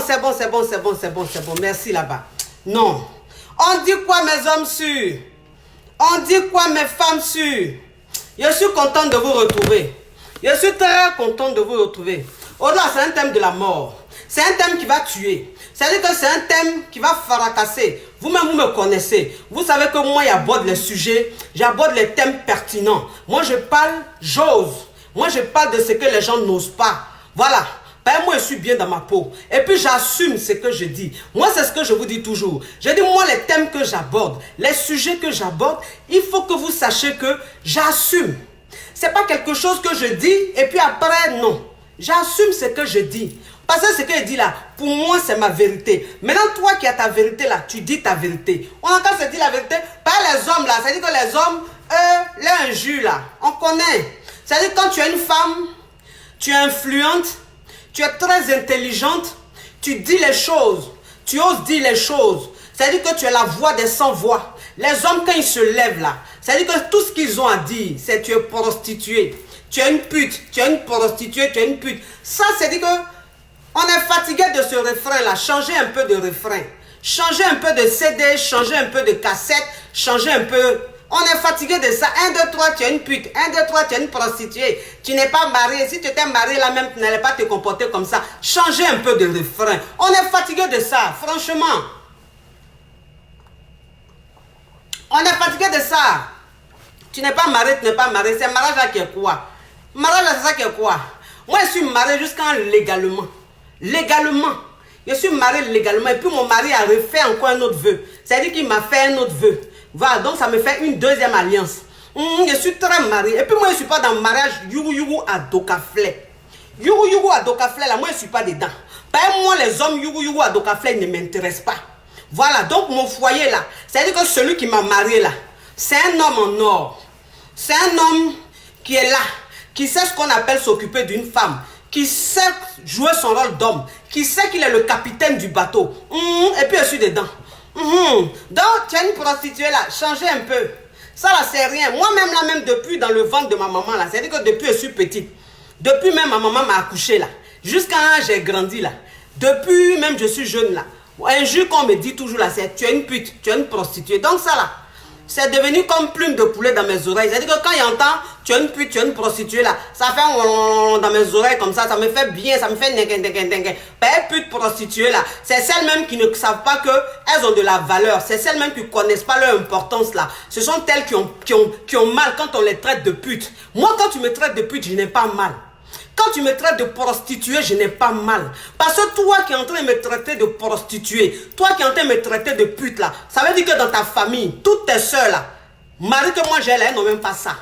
c'est bon. Merci là-bas. Non. On dit quoi mes hommes sûrs? On dit quoi mes femmes sûres? Je suis contente de vous retrouver. Je suis très contente de vous retrouver. Au-delà, c'est un thème de la mort. C'est un thème qui va tuer. C'est-à-dire que c'est un thème qui va fracasser. Vous-même, vous me connaissez. Vous savez que moi, j'aborde les sujets, j'aborde les thèmes pertinents. Moi, je parle, j'ose. Moi, je parle de ce que les gens n'osent pas. Voilà. Ben, moi, je suis bien dans ma peau. Et puis, j'assume ce que je dis. Moi, c'est ce que je vous dis toujours. Je dis, moi, les thèmes que j'aborde, les sujets que j'aborde, il faut que vous sachiez que j'assume. C'est pas quelque chose que je dis et puis après, non. J'assume ce que je dis. Parce que ce que je dis là, pour moi, c'est ma vérité. Maintenant, toi qui as ta vérité là, tu dis ta vérité. On entend se dire la vérité par les hommes là. C'est-à-dire que les hommes, eux, l'injure là, on connaît. C'est-à-dire quand tu es une femme, tu es influente, tu es très intelligente, tu dis les choses, tu oses dire les choses. C'est-à-dire que tu es la voix des sans-voix. Les hommes, quand ils se lèvent là, c'est-à-dire que tout ce qu'ils ont à dire, c'est tu es prostituée, tu es une pute, tu es une prostituée, tu es une pute. Ça, c'est-à-dire que on est fatigué de ce refrain-là. Changez un peu de refrain. Changez un peu de CD, changez un peu de cassette, changez un peu. On est fatigué de ça. 1, 2, 3, tu es une pute. 1, 2, 3, tu es une prostituée. Tu n'es pas marié. Si tu étais marié là même, tu n'allais pas te comporter comme ça. Changez un peu de refrain. On est fatigué de ça, franchement. On est fatigué de ça. Tu n'es pas marié, tu n'es pas marié. C'est mariage là qui est quoi? Mariage là, c'est ça qui est quoi? Moi, je suis marié jusqu'en légalement. Légalement. Je suis marié légalement. Et puis mon mari a refait encore un autre vœu. C'est-à-dire qu'il m'a fait un autre vœu. Voilà, donc ça me fait une deuxième alliance. Je suis très marié. Et puis moi, je ne suis pas dans le mariage Yougou à Dokaflé. Yougou à Dokaflé, là, moi, je ne suis pas dedans. Par moi, les hommes Yougou à Dokaflé ne m'intéressent pas. Voilà, donc mon foyer là, c'est-à-dire que celui qui m'a marié là, c'est un homme en or. C'est un homme qui est là, qui sait ce qu'on appelle s'occuper d'une femme, qui sait jouer son rôle d'homme, qui sait qu'il est le capitaine du bateau. Et puis je suis dedans. Donc, tu es une prostituée là, changez un peu. Ça là, c'est rien. Moi-même là, même depuis dans le ventre de ma maman là, c'est-à-dire que depuis je suis petite, depuis même ma maman m'a accouché là, jusqu'à j'ai grandi là, depuis même je suis jeune là. Un jour qu'on me dit toujours là, c'est tu es une pute, tu es une prostituée. Donc ça là, c'est devenu comme plume de poulet dans mes oreilles. C'est-à-dire que quand il entend tu es une pute, tu es une prostituée là, ça fait dans mes oreilles comme ça me fait bien, ça me fait n'engue. Ben, pute prostituée là, c'est celles-mêmes qui ne savent pas qu'elles ont de la valeur. C'est celles-mêmes qui ne connaissent pas leur importance là. Ce sont elles qui ont mal quand on les traite de pute. Moi, quand tu me traites de pute, je n'ai pas mal. Quand tu me traites de prostituée, je n'ai pas mal. Parce que toi qui es en train de me traiter de prostituée, toi qui es en train de me traiter de pute là, ça veut dire que dans ta famille, toutes tes soeurs là, mari que moi j'ai là, elles n'ont même pas ça.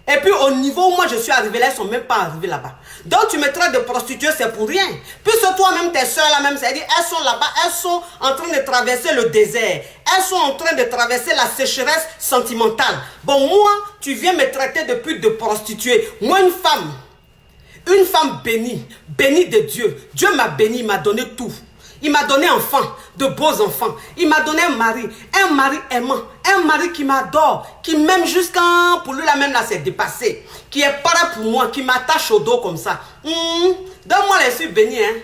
Et puis au niveau où moi je suis arrivé là, elles ne sont même pas arrivées là-bas. Donc tu me traites de prostituée, c'est pour rien. Puisque toi-même, tes soeurs là-même, c'est-à-dire elles sont là-bas, elles sont en train de traverser le désert. Elles sont en train de traverser la sécheresse sentimentale. Bon, moi, tu viens me traiter de pute, de prostituée. Moi, une femme bénie, bénie de Dieu. Dieu m'a béni, il m'a donné tout. Il m'a donné enfant, de beaux enfants. Il m'a donné un mari aimant, un mari qui m'adore, qui m'aime jusqu'à, pour lui la même là c'est dépassé, qui est prêt pour moi, qui m'attache au dos comme ça. Donc moi je suis béni, hein.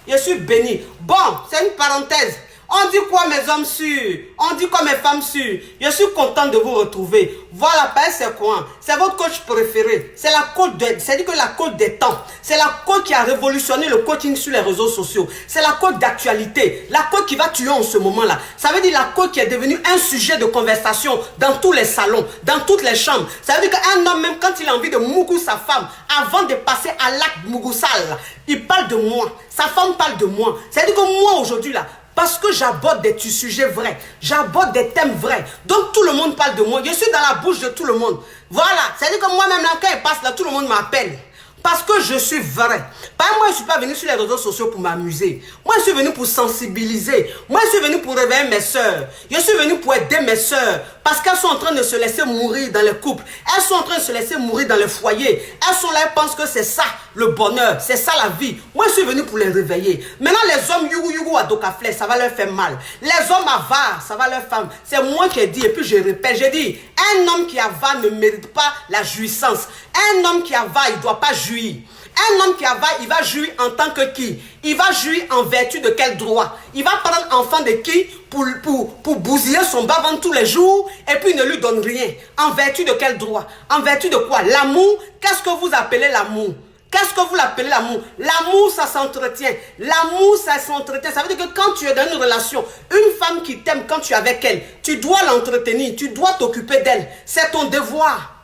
Je suis béni. Bon, c'est une parenthèse. On dit quoi mes hommes sûrs? On dit quoi mes femmes sûres? Je suis content de vous retrouver. Voilà, c'est quoi? C'est votre coach préféré. C'est la coach c'est-à-dire que la coach des temps. C'est la coach qui a révolutionné le coaching sur les réseaux sociaux. C'est la coach d'actualité. La coach qui va tuer en ce moment-là. Ça veut dire la coach qui est devenue un sujet de conversation dans tous les salons, dans toutes les chambres. Ça veut dire qu'un homme, même quand il a envie de mougou sa femme, avant de passer à l'acte mougoussal, il parle de moi. Sa femme parle de moi. C'est-à-dire que moi aujourd'hui là, parce que j'aborde des sujets vrais, j'aborde des thèmes vrais. Donc tout le monde parle de moi. Je suis dans la bouche de tout le monde. Voilà. C'est-à-dire que moi-même, là, quand il passe là, tout le monde m'appelle. Parce que je suis vrai. Moi, je ne suis pas venu sur les réseaux sociaux pour m'amuser. Moi, je suis venu pour sensibiliser. Moi, je suis venu pour réveiller mes soeurs. Je suis venu pour aider mes soeurs. Parce qu'elles sont en train de se laisser mourir dans les couples. Elles sont en train de se laisser mourir dans les foyers. Elles sont là, elles pensent que c'est ça le bonheur. C'est ça la vie. Moi, je suis venu pour les réveiller. Maintenant, les hommes yougou à Dokaflé, ça va leur faire mal. Les hommes avares, ça va leur faire mal. C'est moi qui ai dit, et puis je répète, j'ai dit, un homme qui avare ne mérite pas la jouissance. Un homme qui avare, il ne doit pas jouir. Un homme qui avare, il va jouir en tant que qui? Il va jouir en vertu de quel droit? Il va prendre enfant de qui pour bousiller son bas-ventre tous les jours et puis il ne lui donne rien. En vertu de quel droit? En vertu de quoi? L'amour, qu'est-ce que vous appelez l'amour? Qu'est-ce que vous l'appelez l'amour? L'amour, ça s'entretient. L'amour, ça s'entretient. Ça veut dire que quand tu es dans une relation, une femme qui t'aime quand tu es avec elle, tu dois l'entretenir, tu dois t'occuper d'elle. C'est ton devoir.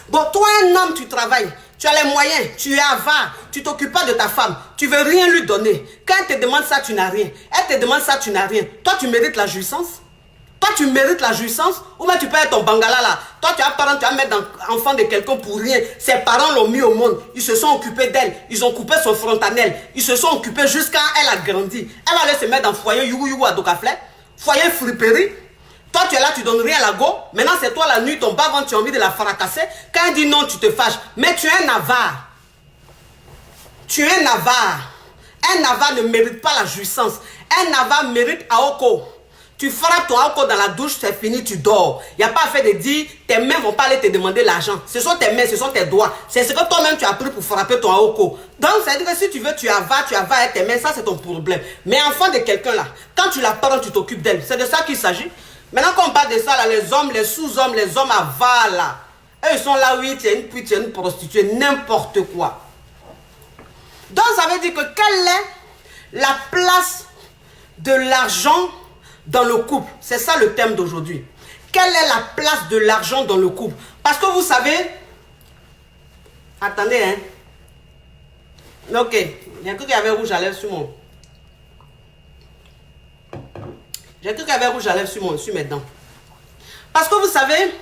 Bon, toi, un homme, tu travailles, tu as les moyens, tu es avare, tu t'occupes pas de ta femme, tu veux rien lui donner. Quand elle te demande ça, tu n'as rien. Elle te demande ça, tu n'as rien. Toi, tu mérites la jouissance? Toi, tu mérites la jouissance? Ou bien tu peux être ton bangala là. Toi, tu as parent, tu vas mettre enfant de quelqu'un pour rien. Ses parents l'ont mis au monde. Ils se sont occupés d'elle. Ils ont coupé son frontanel. Ils se sont occupés jusqu'à elle a grandi. Elle va aller se mettre dans le foyer Yougou à Dokafle. Foyer friperie. Toi, tu es là, tu donnes rien à la go. Maintenant, c'est toi la nuit, ton bas-ventre, tu as envie de la fracasser. Quand elle dit non, tu te fâches. Mais tu es un avare. Tu es un avare. Un avare ne mérite pas la jouissance. Un avare mérite Aoko. Tu frappes ton Aoko dans la douche, c'est fini, tu dors. Il n'y a pas à faire de dire, tes mains ne vont pas aller te demander l'argent. Ce sont tes mains, ce sont tes doigts. C'est ce que toi-même tu as pris pour frapper ton Aoko. Donc, ça veut dire que si tu veux, tu avares avec tes mains, ça c'est ton problème. Mais enfant de quelqu'un là, quand tu la prends, tu t'occupes d'elle. C'est de ça qu'il s'agit. Maintenant qu'on parle de ça, là, les hommes, les sous-hommes, les hommes avares là, eux ils sont là, oui, tu es une pute, tu es une prostituée, n'importe quoi. Donc ça veut dire que quelle est la place de l'argent dans le couple? C'est ça le thème d'aujourd'hui. Quelle est la place de l'argent dans le couple? Parce que vous savez, attendez, hein. Ok, il y a cru qu'il y avait rouge à lèvres sur mon... J'ai cru qu'il y avait rouge à lèvres sur mes dents. Parce que vous savez,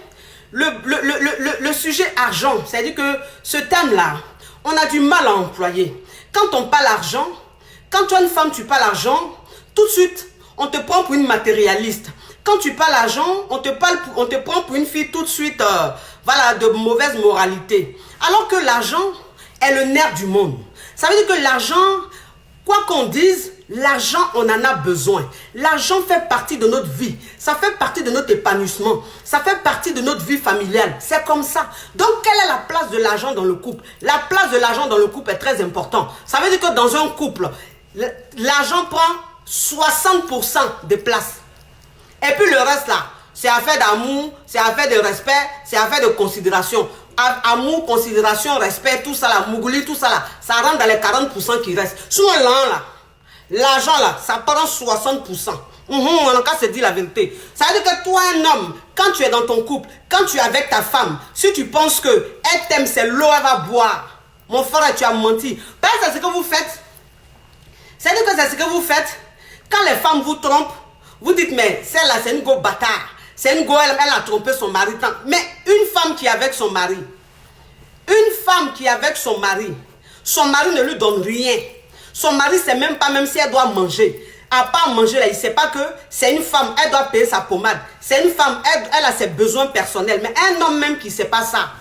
le sujet argent, c'est-à-dire que ce thème-là, on a du mal à employer. Quand on parle argent, quand tu es une femme, tu parles argent, tout de suite, on te prend pour une matérialiste. Quand tu parles argent, on te prend pour une fille tout de suite, voilà, de mauvaise moralité. Alors que l'argent est le nerf du monde. Ça veut dire que l'argent, quoi qu'on dise, l'argent, on en a besoin. L'argent fait partie de notre vie. Ça fait partie de notre épanouissement. Ça fait partie de notre vie familiale. C'est comme ça. Donc, quelle est la place de l'argent dans le couple? La place de l'argent dans le couple est très importante. Ça veut dire que dans un couple, l'argent prend 60% de place. Et puis le reste là, c'est affaire d'amour, c'est affaire de respect, c'est affaire de considération. Amour, considération, respect, tout ça là, mougouli, tout ça là, ça rentre dans les 40% qui restent. Sur un lan là, l'argent là, ça prend 60%. On a qu'à se dire la vérité. Ça veut dire que toi, un homme, quand tu es dans ton couple, quand tu es avec ta femme, si tu penses que elle t'aime, c'est l'eau, elle va boire. Mon frère, tu as menti. Parce que c'est ce que vous faites. C'est-à-dire que c'est ce que vous faites. Quand les femmes vous trompent, vous dites, mais celle-là, c'est une go bâtard. C'est une go, elle a trompé son mari. Mais une femme qui est avec son mari, son mari ne lui donne rien. Son mari, c'est même pas, même si elle doit manger. À part manger, là, il ne sait pas que c'est une femme, elle doit payer sa pommade. C'est une femme, elle a ses besoins personnels. Mais un homme même qui ne sait pas ça.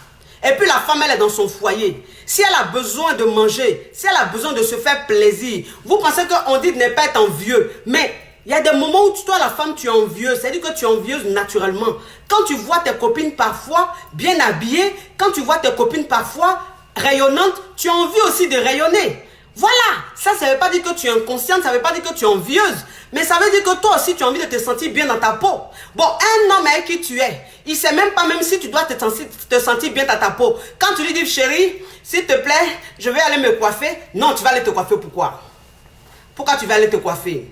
Et puis la femme, elle est dans son foyer. Si elle a besoin de manger, si elle a besoin de se faire plaisir, vous pensez qu'on dit de ne pas être envieux. Mais il y a des moments où toi, la femme, tu es envieuse. C'est-à-dire que tu es envieuse naturellement. Quand tu vois tes copines parfois bien habillées, quand tu vois tes copines parfois rayonnantes, tu as envie aussi de rayonner. Voilà, ça ne veut pas dire que tu es inconsciente, ça ne veut pas dire que tu es envieuse, mais ça veut dire que toi aussi tu as envie de te sentir bien dans ta peau. Bon, un homme avec qui tu es, il ne sait même pas même si tu dois te sentir bien dans ta peau. Quand tu lui dis, chérie, s'il te plaît, je vais aller me coiffer. Non, tu vas aller te coiffer, pourquoi? Pourquoi tu vas aller te coiffer?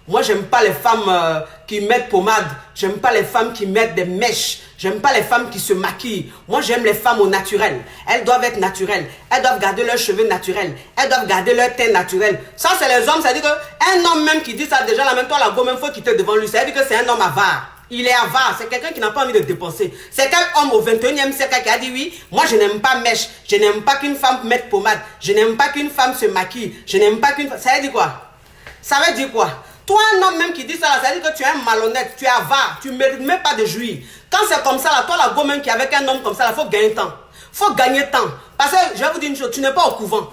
Moi, j'aime pas les femmes qui mettent pommade. J'aime pas les femmes qui mettent des mèches. J'aime pas les femmes qui se maquillent. Moi, j'aime les femmes au naturel. Elles doivent être naturelles. Elles doivent garder leurs cheveux naturels. Elles doivent garder leur teint naturel. Ça, c'est les hommes. Ça veut dire qu'un homme même qui dit ça, déjà, là, même toi, la go, même faut quitter devant lui. Ça veut dire que c'est un homme avare. Il est avare. C'est quelqu'un qui n'a pas envie de dépenser. C'est quel homme au 21e siècle qui a dit oui, moi, je n'aime pas mèche. Je n'aime pas qu'une femme mette pommade. Je n'aime pas qu'une femme se maquille. Je n'aime pas qu'une... Ça veut dire quoi? Ça veut dire quoi? Toi, un homme même qui dit ça, là, ça veut dire que tu es un malhonnête, tu es avare, tu ne mérites même pas de jouir. Quand c'est comme ça, là, toi, la go même qui est avec un homme comme ça, il faut gagner temps. Il faut gagner temps. Parce que, je vais vous dire une chose, tu n'es pas au couvent.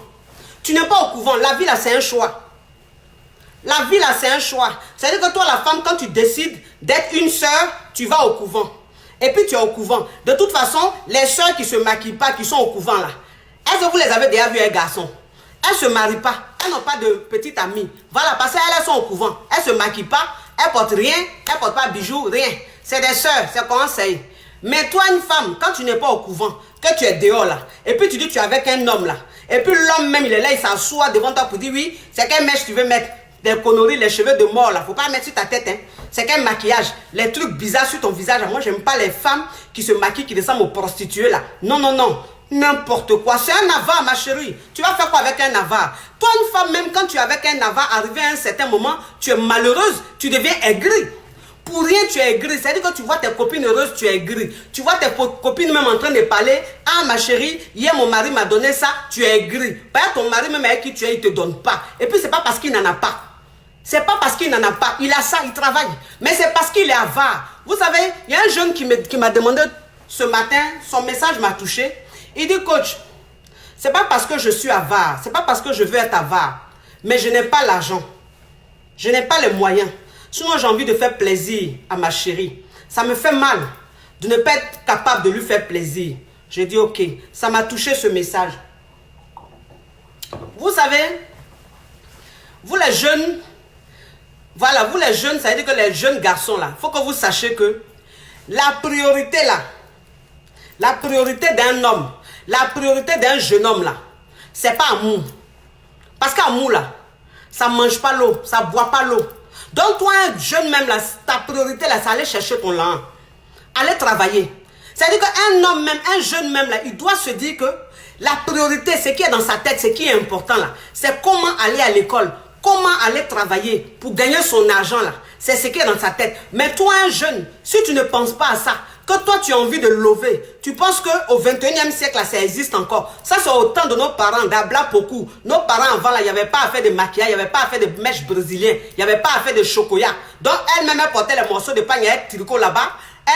Tu n'es pas au couvent. La vie, là, c'est un choix. La vie, là, c'est un choix. C'est-à-dire que toi, la femme, quand tu décides d'être une sœur, tu vas au couvent. Et puis, tu es au couvent. De toute façon, les sœurs qui ne se maquillent pas, qui sont au couvent, là, Est-ce que vous les avez déjà vus, un garçon? Elles ne se marient pas. Elles n'ont pas de petite amie. Voilà, parce qu'elles sont au couvent. Elles ne se maquillent pas. Elles ne portent rien. Elles ne portent pas de bijoux, rien. C'est des sœurs, c'est conseil. Mais toi, une femme, quand tu n'es pas au couvent, que tu es dehors là, et puis tu dis que tu es avec un homme là, et puis l'homme même, il est là, il s'assoit devant toi pour dire oui, c'est quelle mèche tu veux mettre, des conneries, les cheveux de mort là, faut pas mettre sur ta tête, hein. C'est quel maquillage, les trucs bizarres sur ton visage. Moi, j'aime pas les femmes qui se maquillent, qui ressemblent aux prostituées là. Non, non, non. N'importe quoi. C'est un avare, ma chérie. Tu vas faire quoi avec un avare? Toi, une femme, même quand tu es avec un avare, arrivé à un certain moment, tu es malheureuse, tu deviens aigrie. Pour rien, tu es aigrie. C'est-à-dire que tu vois tes copines heureuses, tu es aigrie. Tu vois tes copines même en train de parler. Ah, ma chérie, hier, mon mari m'a donné ça, tu es aigrie. Par exemple, ton mari, même avec qui tu es, il ne te donne pas. Et puis, c'est pas parce qu'il n'en a pas. C'est pas parce qu'il n'en a pas. Il a ça, il travaille. Mais c'est parce qu'il est avare. Vous savez, il y a un jeune qui m'a demandé ce matin, son message m'a touché. Il dit, coach, c'est pas parce que je suis avare, c'est pas parce que je veux être avare, mais je n'ai pas l'argent. Je n'ai pas les moyens. Sinon, j'ai envie de faire plaisir à ma chérie. Ça me fait mal de ne pas être capable de lui faire plaisir. J'ai dit, ok, ça m'a touché ce message. Vous savez, vous les jeunes, voilà, vous les jeunes, ça veut dire que les jeunes garçons là, il faut que vous sachiez que la priorité là, la priorité d'un homme, la priorité d'un jeune homme là, c'est pas amour. Parce qu'amour là, ça mange pas l'eau, ça boit pas l'eau. Donc toi, un jeune même là, ta priorité là, c'est aller chercher ton lin, aller travailler. C'est-à-dire qu'un homme même, un jeune même là, il doit se dire que la priorité, ce qui est dans sa tête, ce qui est important là, c'est comment aller à l'école, comment aller travailler pour gagner son argent là. C'est ce qui est dans sa tête. Mais toi, un jeune, si tu ne penses pas à ça, que toi tu as envie de lever, tu penses qu'au 21e siècle là, ça existe encore. Ça c'est au temps de nos parents, d'Abla beaucoup. Nos parents avant là, il n'y avait pas à faire de maquillage, il n'y avait pas à faire de mèches brésiliennes, il n'y avait pas à faire de chocolat. Donc elle-même elle portait les morceaux de pagne avec tricot là-bas.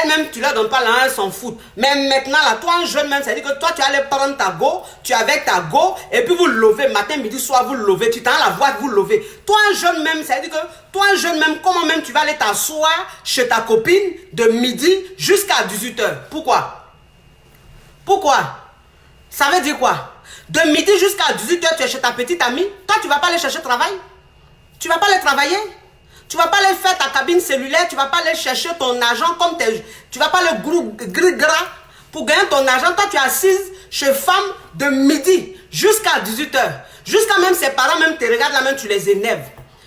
Elle-même, tu ne leur donnes pas là, elle s'en fout. Mais maintenant, là, toi, un jeune même, ça dit que toi, tu allais prendre ta go, tu es avec ta go, et puis vous levez, matin, midi, soir, vous levez, tu t'en la voix, vous levez. Toi, un jeune même, ça dit que toi, un jeune même, comment même tu vas aller t'asseoir chez ta copine de midi jusqu'à 18 h? Pourquoi? Pourquoi? Ça veut dire quoi? De midi jusqu'à 18 h, tu es chez ta petite amie. Toi, tu ne vas pas aller chercher travail? Tu ne vas pas aller travailler? Tu ne vas pas aller faire ta cabine cellulaire, tu ne vas pas aller chercher ton argent comme tu ne vas pas aller gris gras pour gagner ton argent. Toi, tu es assise chez femme de midi jusqu'à 18 h. Jusqu'à même ses parents, même te regardent là, même tu les énerves.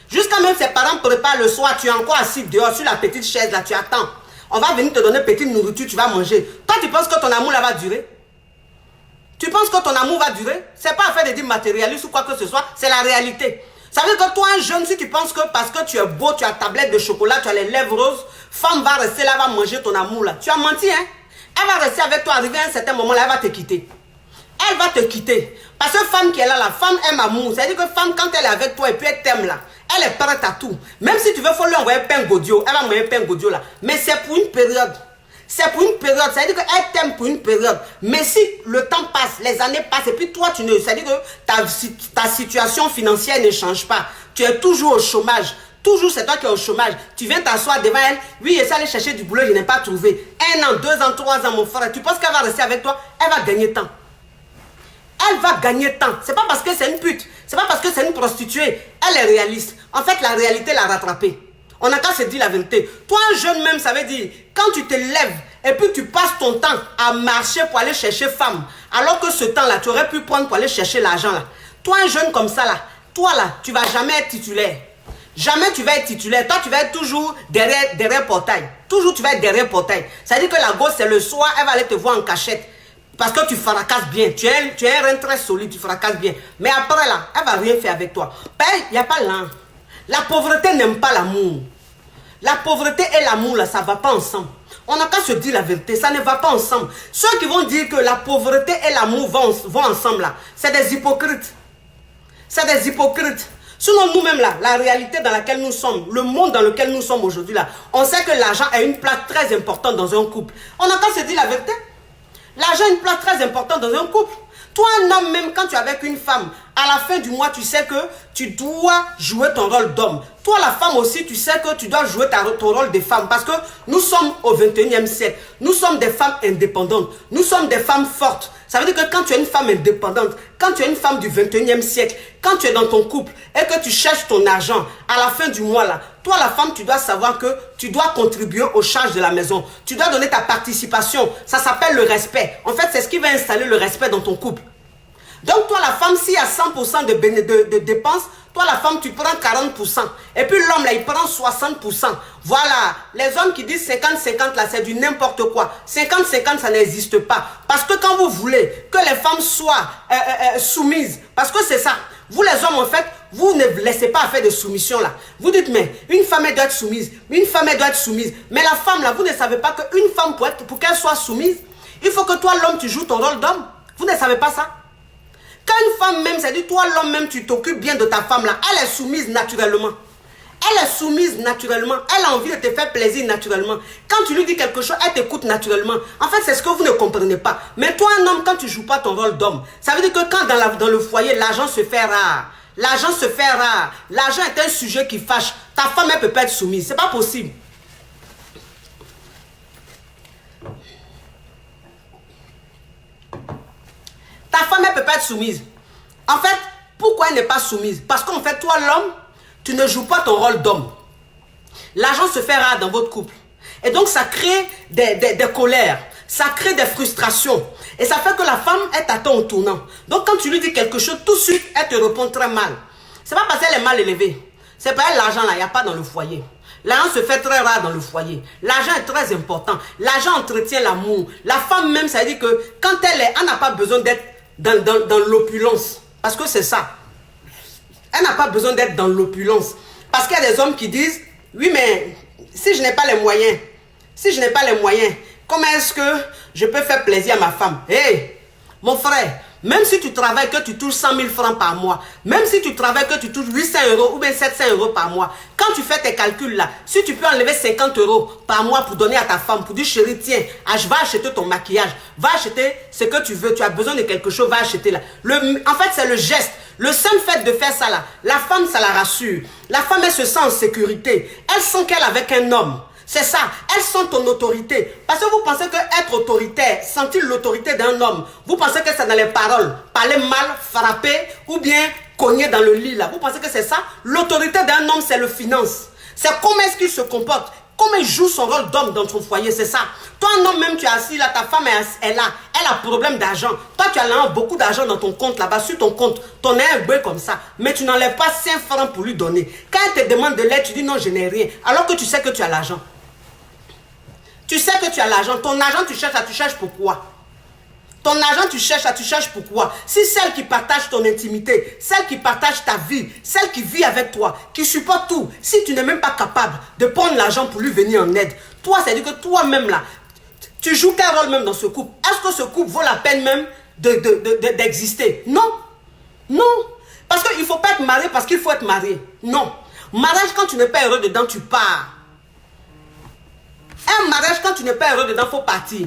Jusqu'à même ses parents préparent le soir, tu es encore assis dehors sur la petite chaise là, tu attends. On va venir te donner petite nourriture, tu vas manger. Toi, tu penses que ton amour là va durer? Tu penses que ton amour va durer? Ce n'est pas affaire de dire matérialiste ou quoi que ce soit, c'est la réalité. Ça veut dire que toi, un jeune, si tu penses que parce que tu es beau, tu as tablette de chocolat, tu as les lèvres roses, femme va rester là, va manger ton amour là. Tu as menti, hein? Elle va rester avec toi, arriver à un certain moment là, elle va te quitter. Elle va te quitter. Parce que femme qui est là, la femme aime amour. C'est-à-dire que femme, quand elle est avec toi et puis elle t'aime là, elle est prête à tout. Même si tu veux, il faut lui envoyer pain godio. Elle va envoyer pain godio là. Mais c'est pour une période. C'est pour une période, c'est-à-dire qu'elle t'aime pour une période. Mais si le temps passe, les années passent, et puis toi, tu ne, c'est-à-dire que ta situation financière ne change pas. Tu es toujours au chômage. Toujours, c'est toi qui es au chômage. Tu viens t'asseoir devant elle. Oui, je suis allé chercher du boulot, je n'ai pas trouvé. 1 an, 2 ans, 3 ans, mon frère. Tu penses qu'elle va rester avec toi? Elle va gagner temps. Elle va gagner temps. C'est pas parce que c'est une pute. C'est pas parce que c'est une prostituée. Elle est réaliste. En fait, la réalité l'a rattrapée. On n'a qu'à se dire la vérité. Toi, un jeune même, ça veut dire, quand tu te lèves et puis tu passes ton temps à marcher pour aller chercher femme, alors que ce temps-là, tu aurais pu prendre pour aller chercher l'argent là. Toi, un jeune comme ça là, toi là, tu ne vas jamais être titulaire. Jamais tu vas être titulaire. Toi, tu vas être toujours derrière portail. Toujours, tu vas être derrière portail. Ça veut dire que la gosse, c'est le soir, elle va aller te voir en cachette. Parce que tu fracasses bien. Tu es un rein très solide, tu fracasses bien. Mais après là, elle ne va rien faire avec toi. Il n'y a pas là. La pauvreté n'aime pas l'amour. La pauvreté et l'amour, là, ça ne va pas ensemble. On n'a qu'à se dire la vérité, ça ne va pas ensemble. Ceux qui vont dire que la pauvreté et l'amour vont ensemble, là, c'est des hypocrites. C'est des hypocrites. Sinon, nous-mêmes, là, la réalité dans laquelle nous sommes, le monde dans lequel nous sommes aujourd'hui, là, on sait que l'argent a une place très importante dans un couple. On n'a qu'à se dire la vérité. L'argent a une place très importante dans un couple. Toi, un homme, même quand tu es avec une femme, à la fin du mois, tu sais que tu dois jouer ton rôle d'homme. Toi, la femme aussi, tu sais que tu dois jouer ton rôle de femme. Parce que nous sommes au 21e siècle. Nous sommes des femmes indépendantes. Nous sommes des femmes fortes. Ça veut dire que quand tu es une femme indépendante, quand tu es une femme du 21e siècle, quand tu es dans ton couple et que tu cherches ton argent à la fin du mois là, toi la femme, tu dois savoir que tu dois contribuer aux charges de la maison. Tu dois donner ta participation. Ça s'appelle le respect. En fait, c'est ce qui va installer le respect dans ton couple. Donc toi la femme, s'il y a 100% de dépenses, toi la femme tu prends 40%. Et puis l'homme là il prend 60%. Voilà, les hommes qui disent 50-50 là c'est du n'importe quoi. 50-50 ça n'existe pas. Parce que quand vous voulez que les femmes soient soumises, parce que c'est ça, vous les hommes en fait, vous ne laissez pas faire de soumission là. Vous dites mais une femme elle doit être soumise, une femme elle doit être soumise. Mais la femme là, vous ne savez pas qu'une femme pour qu'elle soit soumise, il faut que toi l'homme tu joues ton rôle d'homme. Vous ne savez pas ça? Quand une femme même, c'est-à-dire toi l'homme même, tu t'occupes bien de ta femme là, elle est soumise naturellement. Elle est soumise naturellement. Elle a envie de te faire plaisir naturellement. Quand tu lui dis quelque chose, elle t'écoute naturellement. En fait, c'est ce que vous ne comprenez pas. Mais toi, un homme, quand tu ne joues pas ton rôle d'homme, ça veut dire que quand dans le foyer, l'argent se fait rare. L'argent se fait rare. L'argent est un sujet qui fâche. Ta femme, elle ne peut pas être soumise. Ce n'est pas possible. Ta femme, elle ne peut pas être soumise. En fait, pourquoi elle n'est pas soumise? Parce qu'en fait, toi, l'homme, tu ne joues pas ton rôle d'homme. L'argent se fait rare dans votre couple. Et donc, ça crée des colères. Ça crée des frustrations. Et ça fait que la femme, elle t'attend au tournant. Donc, quand tu lui dis quelque chose, tout de suite, elle te répond très mal. Ce n'est pas parce qu'elle est mal élevée. C'est pas elle, l'argent là, il n'y a pas dans le foyer. L'argent se fait très rare dans le foyer. L'argent est très important. L'argent entretient l'amour. La femme même, ça veut dire que quand elle n'a pas besoin d'être dans l'opulence. Parce que c'est ça. Elle n'a pas besoin d'être dans l'opulence. Parce qu'il y a des hommes qui disent, oui mais si je n'ai pas les moyens, comment est-ce que je peux faire plaisir à ma femme? Hé, mon frère, même si tu travailles que tu touches 100 000 francs par mois, même si tu travailles que tu touches 800 € ou bien 700 € par mois, quand tu fais tes calculs là, si tu peux enlever 50 € par mois pour donner à ta femme, pour dire chérie, tiens, va acheter ton maquillage, va acheter ce que tu veux, tu as besoin de quelque chose, va acheter là. En fait, c'est le geste. Le seul fait de faire ça là, la femme, ça la rassure. La femme, elle se sent en sécurité. Elle sent qu'elle est avec un homme. C'est ça, elles sont ton autorité. Parce que vous pensez qu'être autoritaire, sentir l'autorité d'un homme, vous pensez que c'est dans les paroles, parler mal, frapper ou bien cogner dans le lit là. Vous pensez que c'est ça? L'autorité d'un homme, c'est le finance. C'est comment est-ce qu'il se comporte, comment il joue son rôle d'homme dans ton foyer, c'est ça. Toi, un homme même, tu es assis là, ta femme est là, elle a problème d'argent. Toi, tu as là beaucoup d'argent dans ton compte là-bas, sur ton compte, ton air est comme ça, mais tu n'enlèves pas 5 francs pour lui donner. Quand elle te demande de l'aide, tu dis non, je n'ai rien, alors que tu sais que tu as l'argent. Tu sais que tu as l'argent. Ton argent, tu cherches pourquoi? Ton argent, tu cherches pourquoi? Si celle qui partage ton intimité, celle qui partage ta vie, celle qui vit avec toi, qui supporte tout, si tu n'es même pas capable de prendre l'argent pour lui venir en aide, toi, c'est-à-dire que toi-même là, tu joues quel rôle même dans ce couple? Est-ce que ce couple vaut la peine même d'exister? Non. Non. Parce qu'il ne faut pas être marié parce qu'il faut être marié. Non. Mariage, quand tu n'es pas heureux dedans, tu pars. Un mariage, quand tu n'es pas heureux dedans, il faut partir.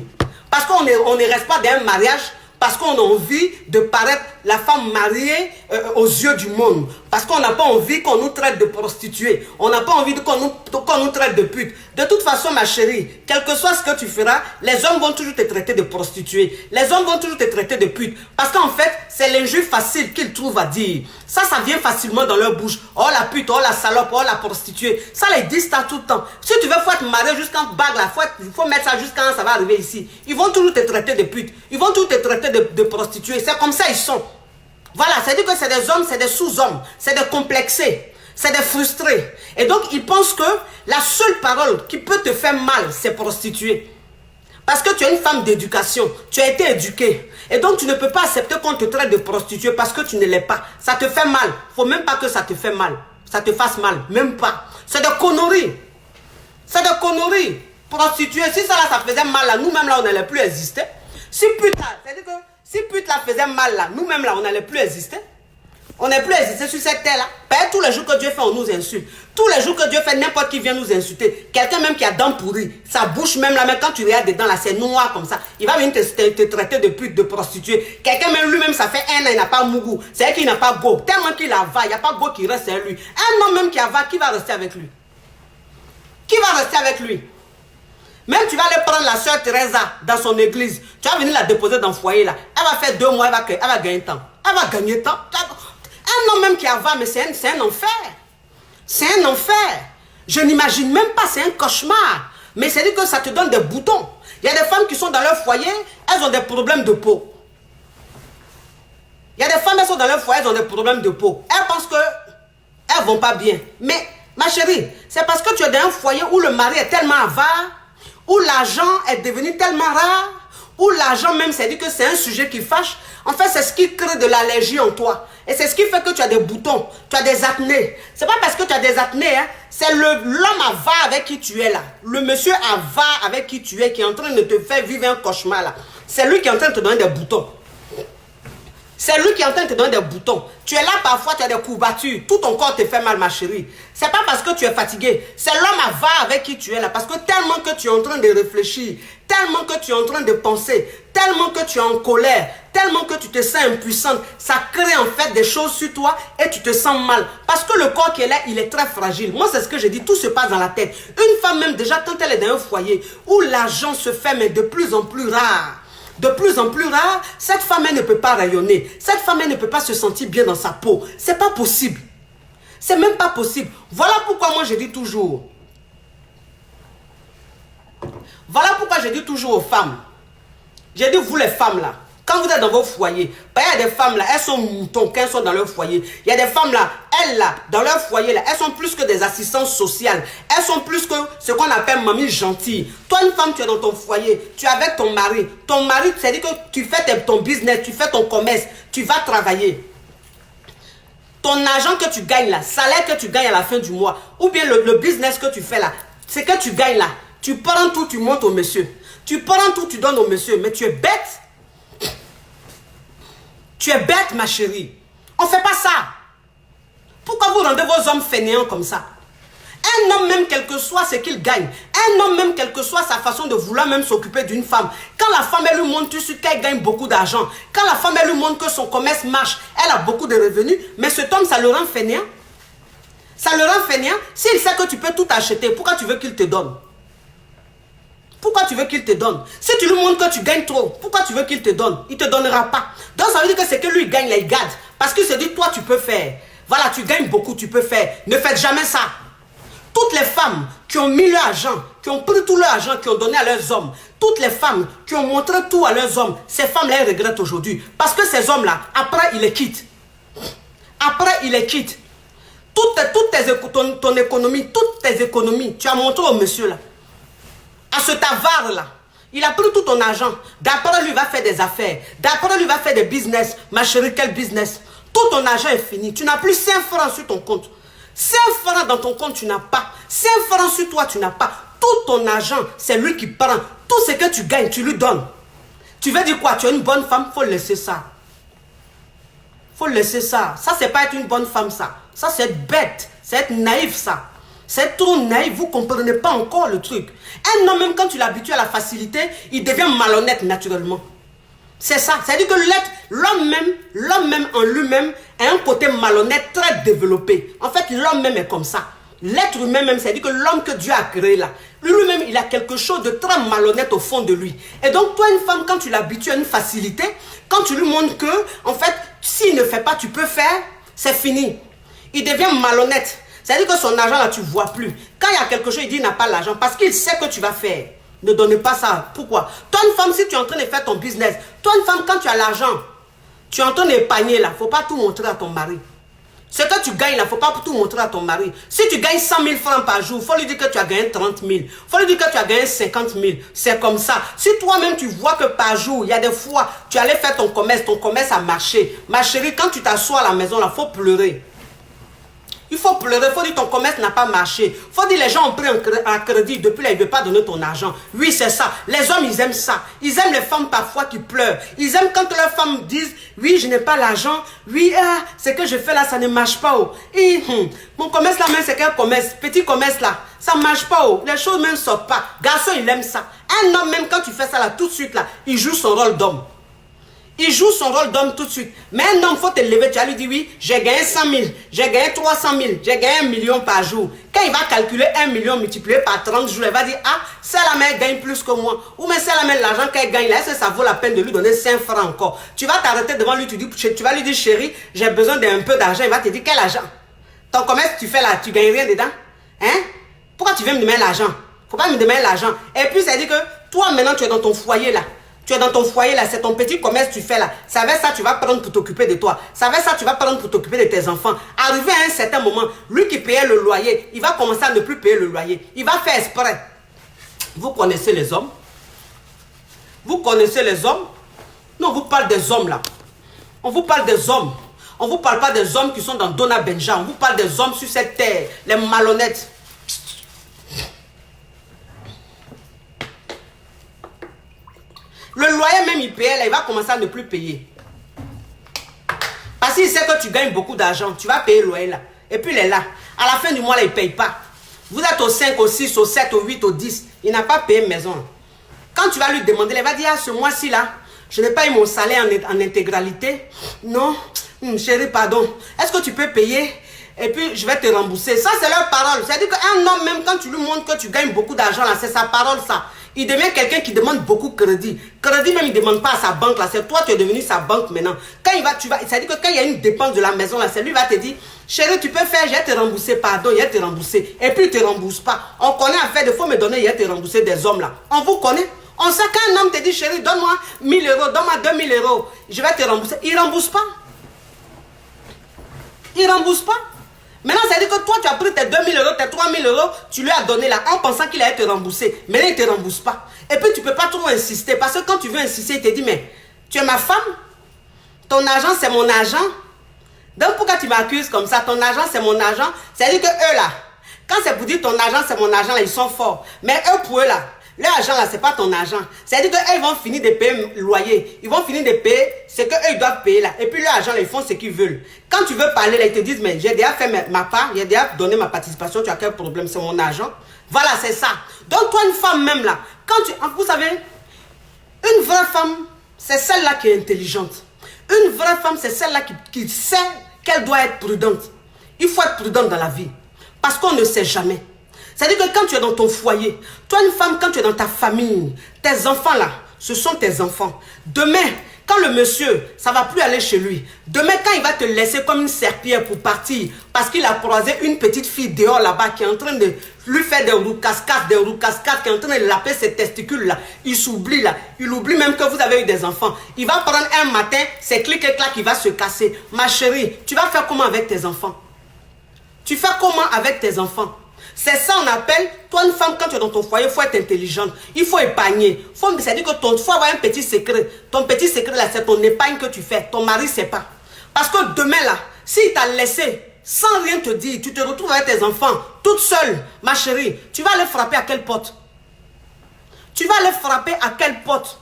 Parce qu'on ne reste pas dans un mariage parce qu'on a envie de paraître la femme mariée aux yeux du monde. Parce qu'on n'a pas envie qu'on nous traite de prostituées. On n'a pas envie qu'on nous traite de pute. De toute façon, ma chérie, quel que soit ce que tu feras, les hommes vont toujours te traiter de prostituée. Les hommes vont toujours te traiter de pute. Parce qu'en fait, c'est l'injure facile qu'ils trouvent à dire. Ça vient facilement dans leur bouche. Oh la pute, oh la salope, oh la prostituée. Ça, les disent ça tout le temps. Si tu veux, faut être marié jusqu'en bague là. Il faut mettre ça jusqu'à quand ça va arriver ici. Ils vont toujours te traiter de pute. Ils vont toujours te traiter de prostituée. C'est comme ça ils sont. Voilà, c'est-à-dire que c'est des hommes, c'est des sous-hommes, c'est des complexés, c'est des frustrés. Et donc, ils pensent que la seule parole qui peut te faire mal, c'est prostituer. Parce que tu es une femme d'éducation, tu as été éduquée. Et donc, tu ne peux pas accepter qu'on te traite de prostituée parce que tu ne l'es pas. Ça te fait mal. Il ne faut même pas que ça te fait mal. Ça te fasse mal, même pas. C'est des conneries. C'est des conneries. Prostituée, si ça là, ça faisait mal là, nous-mêmes là, on n'allait plus exister. Si pute là, c'est-à-dire que si pute là faisait mal là, nous-mêmes là, on n'allait plus exister. On n'est plus existé sur cette terre là. Père, tous les jours que Dieu fait, on nous insulte. Tous les jours que Dieu fait, n'importe qui vient nous insulter. Quelqu'un même qui a dents pourries, sa bouche même là, même quand tu regardes dedans là, c'est noir comme ça. Il va venir te traiter de pute, de prostituée. Quelqu'un même lui-même, ça fait un an, il n'a pas mougou. C'est qu'il n'a pas go. Tellement qu'il avale, il n'y a pas go qui reste avec lui. Un homme même qui avale, qui va rester avec lui? Qui va rester avec lui? Même tu vas aller prendre la soeur Teresa dans son église. Tu vas venir la déposer dans le foyer là. Elle va faire 2 mois, elle va gagner temps. Elle va gagner temps. Un homme même qui avale, mais c'est un enfer. C'est un enfer. Je n'imagine même pas, c'est un cauchemar. Mais c'est dit que ça te donne des boutons. Il y a des femmes qui sont dans leur foyer, elles ont des problèmes de peau. Il y a des femmes qui sont dans leur foyer, elles ont des problèmes de peau. Elles pensent qu'elles ne vont pas bien. Mais ma chérie, c'est parce que tu es dans un foyer où le mari est tellement avare, où l'argent est devenu tellement rare, où l'argent même, c'est dit que c'est un sujet qui fâche. En fait, c'est ce qui crée de l'allergie en toi. Et c'est ce qui fait que tu as des boutons, tu as des acnés. C'est pas parce que tu as des acnés, hein, c'est l'homme avare avec qui tu es là. Le monsieur avare avec qui tu es, qui est en train de te faire vivre un cauchemar là. C'est lui qui est en train de te donner des boutons. C'est lui qui est en train de te donner des boutons. Tu es là parfois, tu as des courbatures. Tout ton corps te fait mal, ma chérie. C'est pas parce que tu es fatigué. C'est l'homme avare avec qui tu es là. Parce que tellement que tu es en train de réfléchir, tellement que tu es en train de penser, tellement que tu es en colère, tellement que tu te sens impuissante, ça crée en fait des choses sur toi et tu te sens mal. Parce que le corps qui est là, il est très fragile. Moi, c'est ce que j'ai dit. Tout se passe dans la tête. Une femme même, déjà, quand elle est dans un foyer où l'argent se fait, mais de plus en plus rare, cette femme, elle ne peut pas rayonner. Cette femme, elle ne peut pas se sentir bien dans sa peau. C'est pas possible. C'est même pas possible. Voilà pourquoi moi, je dis toujours. Voilà pourquoi je dis toujours aux femmes. J'ai dit, vous les femmes là, quand vous êtes dans vos foyers, il y a des femmes là, elles sont moutons quand elles sont dans leur foyer. Il y a des femmes là, elles là, dans leur foyer là, elles sont plus que des assistantes sociales. Elles sont plus que ce qu'on appelle mamie gentille. Toi, une femme, tu es dans ton foyer, tu es avec ton mari. Ton mari, c'est-à-dire que tu fais ton business, tu fais ton commerce, tu vas travailler. Ton argent que tu gagnes là, salaire que tu gagnes à la fin du mois, ou bien le business que tu fais là, c'est que tu gagnes là. Tu prends tout, tu montes au monsieur. Tu prends tout, tu donnes au monsieur. Mais tu es bête. Tu es bête, ma chérie. On ne fait pas ça. Pourquoi vous rendez vos hommes fainéants comme ça? Un homme même, quel que soit ce qu'il gagne, un homme même, quelle que soit sa façon de vouloir même s'occuper d'une femme, quand la femme, elle lui montre tout qu'elle gagne beaucoup d'argent, quand la femme, elle lui montre que son commerce marche, elle a beaucoup de revenus, mais cet homme, ça le rend fainéant. Ça le rend fainéant. S'il sait que tu peux tout acheter, pourquoi tu veux qu'il te donne? Pourquoi tu veux qu'il te donne? Si tu lui montres que tu gagnes trop, pourquoi tu veux qu'il te donne? Il ne te donnera pas. Donc ça veut dire que c'est que lui il gagne, là, il garde. Parce qu'il se dit, toi tu peux faire. Voilà, tu gagnes beaucoup, tu peux faire. Ne faites jamais ça. Toutes les femmes qui ont mis leur argent, qui ont pris tout leur argent, qui ont donné à leurs hommes, toutes les femmes qui ont montré tout à leurs hommes, ces femmes-là, elles regrettent aujourd'hui. Parce que ces hommes-là, après, ils les quittent. Après, ils les quittent. Ton économie, toutes tes économies, tu as montré au monsieur là. À cet avare-là, il a pris tout ton argent. D'après lui, il va faire des affaires. D'après lui, il va faire des business. Ma chérie, quel business? Tout ton argent est fini. Tu n'as plus 5 francs sur ton compte. 5 francs dans ton compte, tu n'as pas. 5 francs sur toi, tu n'as pas. Tout ton argent, c'est lui qui prend. Tout ce que tu gagnes, tu lui donnes. Tu veux dire quoi? Tu es une bonne femme? Il faut laisser ça. Il faut laisser ça. Ça, c'est pas être une bonne femme, ça. Ça, c'est être bête. C'est être naïf, ça. C'est trop naïf, vous ne comprenez pas encore le truc. Un homme, même quand tu l'habitues à la facilité, il devient malhonnête naturellement. C'est ça. C'est-à-dire que l'homme même en lui-même a un côté malhonnête très développé. En fait, l'homme même est comme ça. L'être humain même, c'est-à-dire que l'homme que Dieu a créé là, lui-même, il a quelque chose de très malhonnête au fond de lui. Et donc, toi, une femme, quand tu l'habitues à une facilité, quand tu lui montres que, en fait, s'il ne fait pas, tu peux faire, c'est fini. Il devient malhonnête. C'est-à-dire que son argent, là, tu ne vois plus. Quand il y a quelque chose, il dit qu'il n'a pas l'argent parce qu'il sait que tu vas faire. Ne donnez pas ça. Pourquoi? Toi, une femme, si tu es en train de faire ton business, toi, une femme, quand tu as l'argent, tu es en train d'épargner, là, il ne faut pas tout montrer à ton mari. Ce que tu gagnes, là, il ne faut pas tout montrer à ton mari. Si tu gagnes 100 000 francs par jour, il faut lui dire que tu as gagné 30 000. Il faut lui dire que tu as gagné 50 000. C'est comme ça. Si toi-même, tu vois que par jour, il y a des fois, tu allais faire ton commerce a marché. Ma chérie, quand tu t'assois à la maison, là, il faut pleurer. Il faut pleurer, il faut dire ton commerce n'a pas marché. Il faut dire les gens ont pris un crédit, depuis là, ils ne veulent pas donner ton argent. Oui, c'est ça. Les hommes, ils aiment ça. Ils aiment les femmes parfois qui pleurent. Ils aiment quand leurs femmes disent, oui, je n'ai pas l'argent. Oui, ce que je fais là, ça ne marche pas. Oh. Mon commerce là, même, c'est quel commerce? Petit commerce là, ça ne marche pas. Oh. Les choses même ne sortent pas. Garçon, il aime ça. Un homme, même quand tu fais ça là, tout de suite là, il joue son rôle d'homme. Il joue son rôle d'homme tout de suite. Mais un homme, il faut te lever. Tu vas lui dire, oui, j'ai gagné 100 000, j'ai gagné 300 000, j'ai gagné 1 million par jour. Quand il va calculer 1 million multiplié par 30 jours, il va dire, ah, celle-là, elle gagne plus que moi. Ou même celle-là, l'argent qu'elle gagne, là, est-ce que ça vaut la peine de lui donner 5 francs encore? Tu vas t'arrêter devant lui, tu vas lui dire, chérie, j'ai besoin d'un peu d'argent. Il va te dire, quel argent? Ton commerce, tu fais là, tu gagnes rien dedans? Hein? Pourquoi tu viens me demander l'argent? Faut pas me demander l'argent. Et puis, ça dit que toi, maintenant, tu es dans ton foyer là. Tu es dans ton foyer là, c'est ton petit commerce que tu fais là. Ça avec ça, tu vas prendre pour t'occuper de toi. Ça avec ça, tu vas prendre pour t'occuper de tes enfants. Arrivé à un certain moment, lui qui payait le loyer, il va commencer à ne plus payer le loyer. Il va faire exprès. Vous connaissez les hommes? Vous connaissez les hommes? Non, on vous parle des hommes là. On vous parle des hommes. On ne vous parle pas des hommes qui sont dans Dona Benja. On vous parle des hommes sur cette terre, les malhonnêtes. Le loyer même, il payait là, il va commencer à ne plus payer. Parce qu'il sait que tu gagnes beaucoup d'argent, tu vas payer le loyer là. Et puis il est là. À la fin du mois là, il ne paye pas. Vous êtes au 5, au 6, au 7, au 8, au 10. Il n'a pas payé maison. Quand tu vas lui demander, il va dire, ah, ce mois-ci là, je n'ai pas eu mon salaire en intégralité. Non, chérie, pardon. Est-ce que tu peux payer? Et puis, je vais te rembourser. Ça, c'est leur parole. C'est-à-dire qu'un homme, même quand tu lui montres que tu gagnes beaucoup d'argent, là, c'est sa parole, ça. Il devient quelqu'un qui demande beaucoup de crédit. Crédit, même, il ne demande pas à sa banque, là. C'est toi, tu es devenu sa banque maintenant. Quand il va, c'est-à-dire que quand il y a une dépense de la maison, là, c'est lui qui va te dire, chérie, tu peux faire, je vais te rembourser, pardon, je vais te rembourser. Et puis, il ne te rembourse pas. On connaît, en fait, il faut me donner, je vais te rembourser des hommes, là. On vous connaît. On sait qu'un homme te dit, chérie, donne-moi 1 000 euros, donne-moi 2 000 euros. Je vais te rembourser. Il ne rembourse pas. Il ne rembourse pas. Maintenant, ça veut dire que toi, tu as pris tes 2 000 euros, tes 3 000 euros, tu lui as donné là, en pensant qu'il allait te rembourser. Mais là, il ne te rembourse pas. Et puis, tu ne peux pas trop insister. Parce que quand tu veux insister, il te dit, mais tu es ma femme. Ton argent, c'est mon argent. Donc, pourquoi tu m'accuses comme ça? Ton argent, c'est mon argent. C'est-à-dire que eux, là, quand c'est pour dire ton argent, c'est mon argent, là, ils sont forts. Mais eux, pour eux, là, leur argent, là, c'est pas ton argent. C'est-à-dire qu'ils vont finir de payer le loyer. Ils vont finir de payer ce qu'eux, ils doivent payer là. Et puis leur argent, là, ils font ce qu'ils veulent. Quand tu veux parler, là, ils te disent, mais j'ai déjà fait ma part, j'ai déjà donné ma participation, tu as quel problème? C'est mon argent. Voilà, c'est ça. Donc, toi, une femme même là, quand tu... Vous savez, une vraie femme, c'est celle-là qui est intelligente. Une vraie femme, c'est celle-là qui sait qu'elle doit être prudente. Il faut être prudente dans la vie. Parce qu'on ne sait jamais. C'est-à-dire que quand tu es dans ton foyer, toi une femme, quand tu es dans ta famille, tes enfants là, ce sont tes enfants. Demain, quand le monsieur, ça ne va plus aller chez lui. Demain, quand il va te laisser comme une serpillière pour partir, parce qu'il a croisé une petite fille dehors là-bas qui est en train de lui faire des roues cascades, qui est en train de laper ses testicules là, il s'oublie là, il oublie même que vous avez eu des enfants. Il va prendre un matin, c'est clic et clac, il va se casser. Ma chérie, tu vas faire comment avec tes enfants? Tu fais comment avec tes enfants? C'est ça on appelle, toi une femme, quand tu es dans ton foyer, il faut être intelligente. Il faut épargner. C'est-à-dire que il faut avoir un petit secret. Ton petit secret là, c'est ton épargne que tu fais. Ton mari ne sait pas. Parce que demain là, s'il t'a laissé sans rien te dire, tu te retrouves avec tes enfants, toute seule, ma chérie, tu vas aller frapper à quelle porte? Tu vas aller frapper à quelle porte?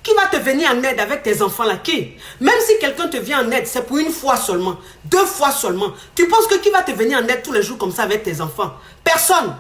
Qui va te venir en aide avec tes enfants là? Qui? Même si quelqu'un te vient en aide, c'est pour une fois seulement, 2 fois seulement. Tu penses que qui va te venir en aide tous les jours comme ça avec tes enfants? Personne.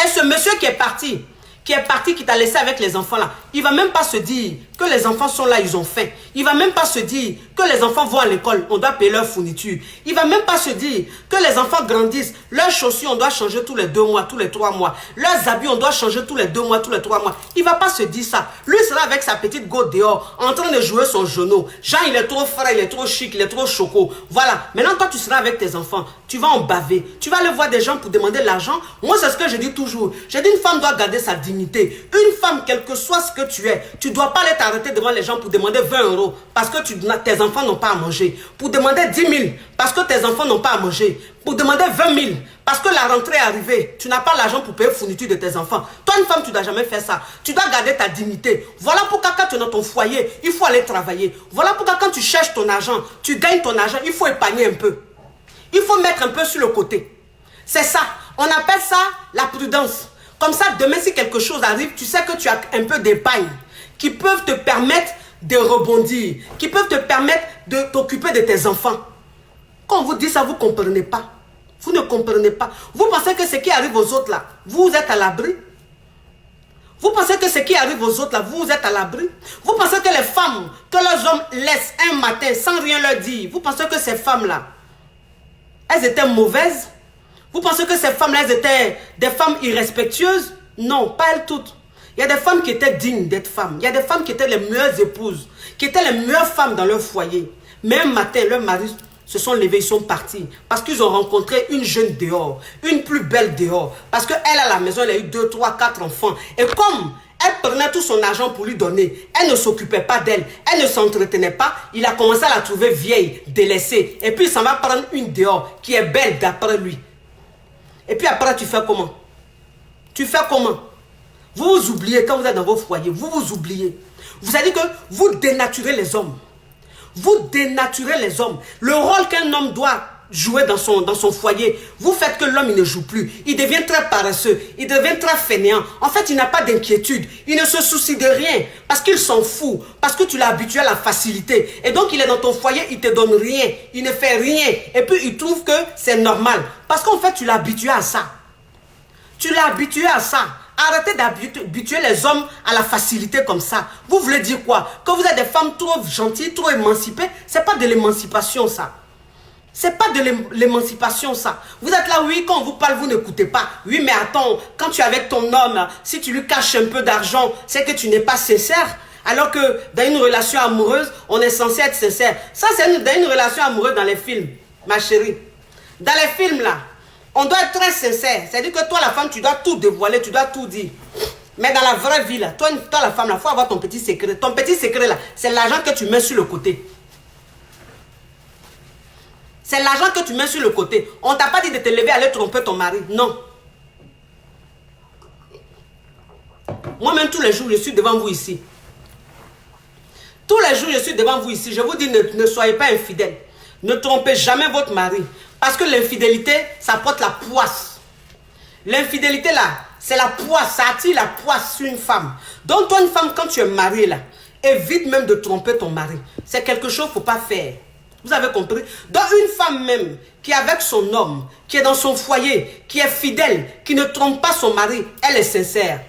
Et ce monsieur qui t'a laissé avec les enfants là, il ne va même pas se dire que les enfants sont là, ils ont faim. Il ne va même pas se dire que les enfants vont à l'école, on doit payer leur fourniture. Il ne va même pas se dire que les enfants grandissent, leurs chaussures, on doit changer tous les 2 mois, tous les 3 mois. Leurs habits, on doit changer tous les 2 mois, tous les 3 mois. Il ne va pas se dire ça. Lui sera avec sa petite go dehors, en train de jouer son genou. Jean, il est trop frais, il est trop chic, il est trop choco. Voilà. Maintenant, quand tu seras avec tes enfants, tu vas en baver. Tu vas aller voir des gens pour demander l'argent. Moi, c'est ce que je dis toujours. J'ai dit, une femme doit garder sa dignité. Une femme, quel que soit ce que tu es, tu ne dois pas aller t'arrêter devant les gens pour demander 20 euros parce que tes enfants n'ont pas à manger. Pour demander 10 000 parce que tes enfants n'ont pas à manger. Pour demander 20 000 parce que la rentrée est arrivée. Tu n'as pas l'argent pour payer la fourniture de tes enfants. Toi, une femme, tu ne dois jamais faire ça. Tu dois garder ta dignité. Voilà pourquoi quand tu es dans ton foyer, il faut aller travailler. Voilà pourquoi quand tu cherches ton argent, tu gagnes ton argent, il faut épargner un peu. Il faut mettre un peu sur le côté. C'est ça. On appelle ça la prudence. Comme ça, demain, si quelque chose arrive, tu sais que tu as un peu d'épargne qui peuvent te permettre de rebondir, qui peuvent te permettre de t'occuper de tes enfants. Quand on vous dit ça, vous ne comprenez pas. Vous ne comprenez pas. Vous pensez que ce qui arrive aux autres là, vous êtes à l'abri? Vous pensez que ce qui arrive aux autres, là, vous êtes à l'abri? Vous pensez que les femmes, que leurs hommes laissent un matin sans rien leur dire, vous pensez que ces femmes-là, elles étaient mauvaises? Vous pensez que ces femmes-là, elles étaient des femmes irrespectueuses? Non, pas elles toutes. Il y a des femmes qui étaient dignes d'être femmes. Il y a des femmes qui étaient les meilleures épouses, qui étaient les meilleures femmes dans leur foyer. Mais un matin, leurs maris se sont levés, ils sont partis. Parce qu'ils ont rencontré une jeune dehors, une plus belle dehors. Parce qu'elle, à la maison, elle a eu 2, 3, 4 enfants. Et comme elle prenait tout son argent pour lui donner, elle ne s'occupait pas d'elle, elle ne s'entretenait pas, il a commencé à la trouver vieille, délaissée. Et puis il s'en va prendre une dehors, qui est belle d'après lui. Et puis après, tu fais comment? Tu fais comment? Vous vous oubliez quand vous êtes dans vos foyers, vous vous oubliez. Vous avez dit que vous dénaturez les hommes. Vous dénaturez les hommes. Le rôle qu'un homme doit jouer dans son foyer, vous faites que l'homme il ne joue plus. Il devient très paresseux, il devient très fainéant. En fait, il n'a pas d'inquiétude. Il ne se soucie de rien parce qu'il s'en fout. Parce que tu l'as habitué à la facilité. Et donc, il est dans ton foyer, il ne te donne rien. Il ne fait rien. Et puis, il trouve que c'est normal. Parce qu'en fait, tu l'as habitué à ça. Tu l'as habitué à ça. Arrêtez d'habituer les hommes à la facilité comme ça. Vous voulez dire quoi? Que vous êtes des femmes trop gentilles, trop émancipées? C'est pas de l'émancipation ça. C'est pas de l'émancipation ça. Vous êtes là, oui, quand on vous parle, vous n'écoutez pas. Oui, mais attends, quand tu es avec ton homme, si tu lui caches un peu d'argent, c'est que tu n'es pas sincère. Alors que dans une relation amoureuse, on est censé être sincère. Ça, c'est dans une relation amoureuse dans les films, ma chérie. Dans les films là, on doit être très sincère. C'est-à-dire que toi, la femme, tu dois tout dévoiler, tu dois tout dire. Mais dans la vraie vie, là, toi la femme, il faut avoir ton petit secret. Ton petit secret, là, c'est l'argent que tu mets sur le côté. C'est l'argent que tu mets sur le côté. On ne t'a pas dit de te lever, aller tromper ton mari. Non. Moi-même, tous les jours, je suis devant vous ici. Tous les jours, je suis devant vous ici. Je vous dis, ne soyez pas infidèles. Ne trompez jamais votre mari. Parce que l'infidélité, ça porte la poisse. L'infidélité, là, c'est la poisse. Ça attire la poisse sur une femme. Donc, toi, une femme, quand tu es mariée, là, évite même de tromper ton mari. C'est quelque chose qu'il ne faut pas faire. Vous avez compris? Donc, une femme même qui est avec son homme, qui est dans son foyer, qui est fidèle, qui ne trompe pas son mari, elle est sincère.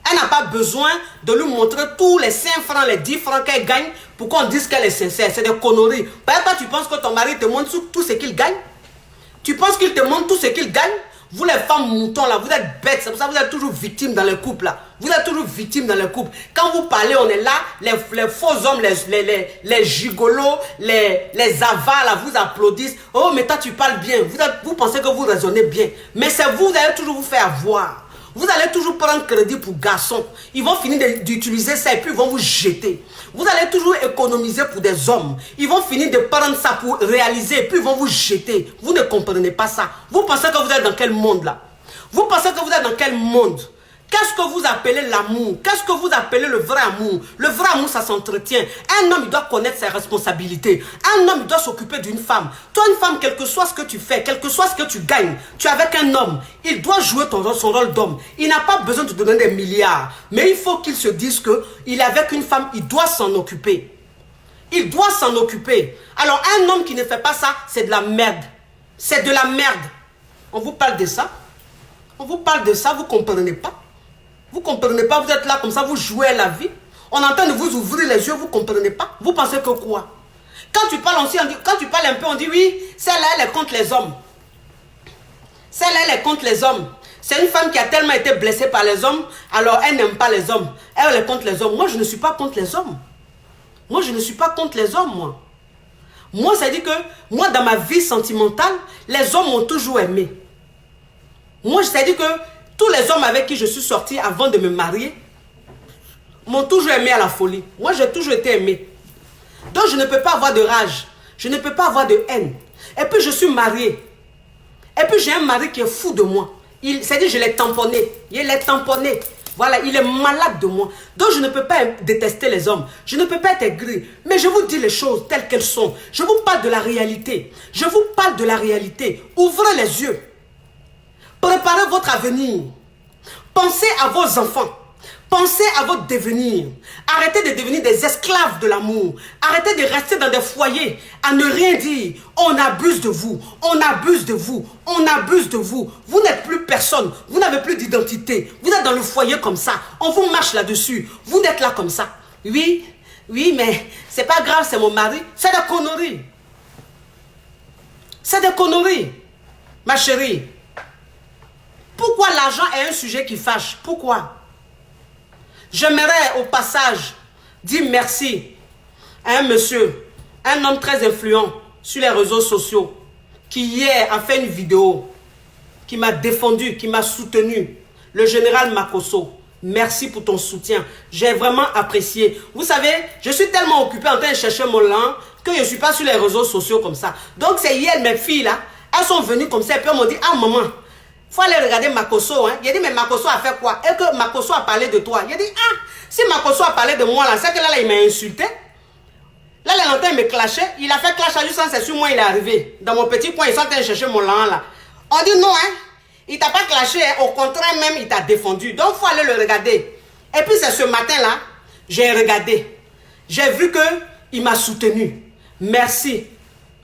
Elle n'a pas besoin de lui montrer tous les 5 francs, les 10 francs qu'elle gagne pour qu'on dise qu'elle est sincère. C'est des conneries. Par exemple, tu penses que ton mari te montre tout ce qu'il gagne? Tu penses qu'il te montre tout ce qu'il gagne? Vous les femmes moutons là, vous êtes bêtes. C'est pour ça que vous êtes toujours victimes dans les couples là. Vous êtes toujours victimes dans les couples. Quand vous parlez, on est là, les faux hommes, les gigolos, les avares là, vous applaudissent. Oh, mais toi tu parles bien. Vous pensez que vous raisonnez bien. Mais c'est vous allez toujours vous faire avoir. Vous allez toujours prendre crédit pour garçons. Ils vont finir d'utiliser ça et puis ils vont vous jeter. Vous allez toujours économiser pour des hommes. Ils vont finir de prendre ça pour réaliser et puis ils vont vous jeter. Vous ne comprenez pas ça. Vous pensez que vous êtes dans quel monde là? Vous pensez que vous êtes dans quel monde? Qu'est-ce que vous appelez l'amour? Qu'est-ce que vous appelez le vrai amour? Le vrai amour, ça s'entretient. Un homme, il doit connaître ses responsabilités. Un homme, il doit s'occuper d'une femme. Toi, une femme, quel que soit ce que tu fais, quel que soit ce que tu gagnes, tu es avec un homme. Il doit jouer son rôle d'homme. Il n'a pas besoin de te donner des milliards. Mais il faut qu'il se dise qu'il est avec une femme, il doit s'en occuper. Il doit s'en occuper. Alors, un homme qui ne fait pas ça, c'est de la merde. C'est de la merde. On vous parle de ça. On vous parle de ça, vous ne comprenez pas. Vous ne comprenez pas, vous êtes là comme ça, vous jouez à la vie. On est en train de vous ouvrir les yeux, vous ne comprenez pas. Vous pensez que quoi? Quand tu parles aussi, quand tu parles un peu, on dit oui, celle-là, elle est contre les hommes. Celle-là, elle est contre les hommes. C'est une femme qui a tellement été blessée par les hommes, alors elle n'aime pas les hommes. Elle est contre les hommes. Moi, je ne suis pas contre les hommes. Moi, je ne suis pas contre les hommes, moi. Moi, ça dit que, moi, dans ma vie sentimentale, les hommes m'ont toujours aimé. Moi, ça dit que tous les hommes avec qui je suis sortie avant de me marier m'ont toujours aimé à la folie. Moi, j'ai toujours été aimée. Donc, je ne peux pas avoir de rage. Je ne peux pas avoir de haine. Et puis, je suis mariée. Et puis, j'ai un mari qui est fou de moi. C'est-à-dire, je l'ai tamponné. Il est tamponné. Voilà, il est malade de moi. Donc, je ne peux pas détester les hommes. Je ne peux pas être aigri. Mais je vous dis les choses telles qu'elles sont. Je vous parle de la réalité. Je vous parle de la réalité. Ouvrez les yeux. Préparez votre avenir. Pensez à vos enfants. Pensez à votre devenir. Arrêtez de devenir des esclaves de l'amour. Arrêtez de rester dans des foyers à ne rien dire. On abuse de vous. On abuse de vous. On abuse de vous. Vous n'êtes plus personne. Vous n'avez plus d'identité. Vous êtes dans le foyer comme ça. On vous marche là-dessus. Vous êtes là comme ça. Oui, oui, mais c'est pas grave, c'est mon mari. C'est des conneries. C'est des conneries. Ma chérie. Pourquoi l'argent est un sujet qui fâche? Pourquoi? J'aimerais au passage dire merci à un monsieur, un homme très influent sur les réseaux sociaux, qui hier a fait une vidéo, qui m'a défendu, qui m'a soutenu, le général Makosso. Merci pour ton soutien. J'ai vraiment apprécié. Vous savez, je suis tellement occupée en train de chercher mon langue que je ne suis pas sur les réseaux sociaux comme ça. Donc c'est hier, mes filles là, elles sont venues comme ça et puis elles m'ont dit, ah maman, faut aller regarder Makosso. Hein. J'ai dit, mais Makosso a fait quoi? Et que Makosso a parlé de toi. J'ai dit, ah, si Makosso a parlé de moi là, c'est que là, il m'a insulté. Là, il est en train de me clasher. Il a fait clash à juste c'est sur moi, il est arrivé. Dans mon petit coin, ils sont en train de chercher mon langue là. On dit non, hein. Il t'a pas clashé, hein. Au contraire même, il t'a défendu. Donc, il faut aller le regarder. Et puis, c'est ce matin-là, j'ai regardé. J'ai vu qu'il m'a soutenu. Merci.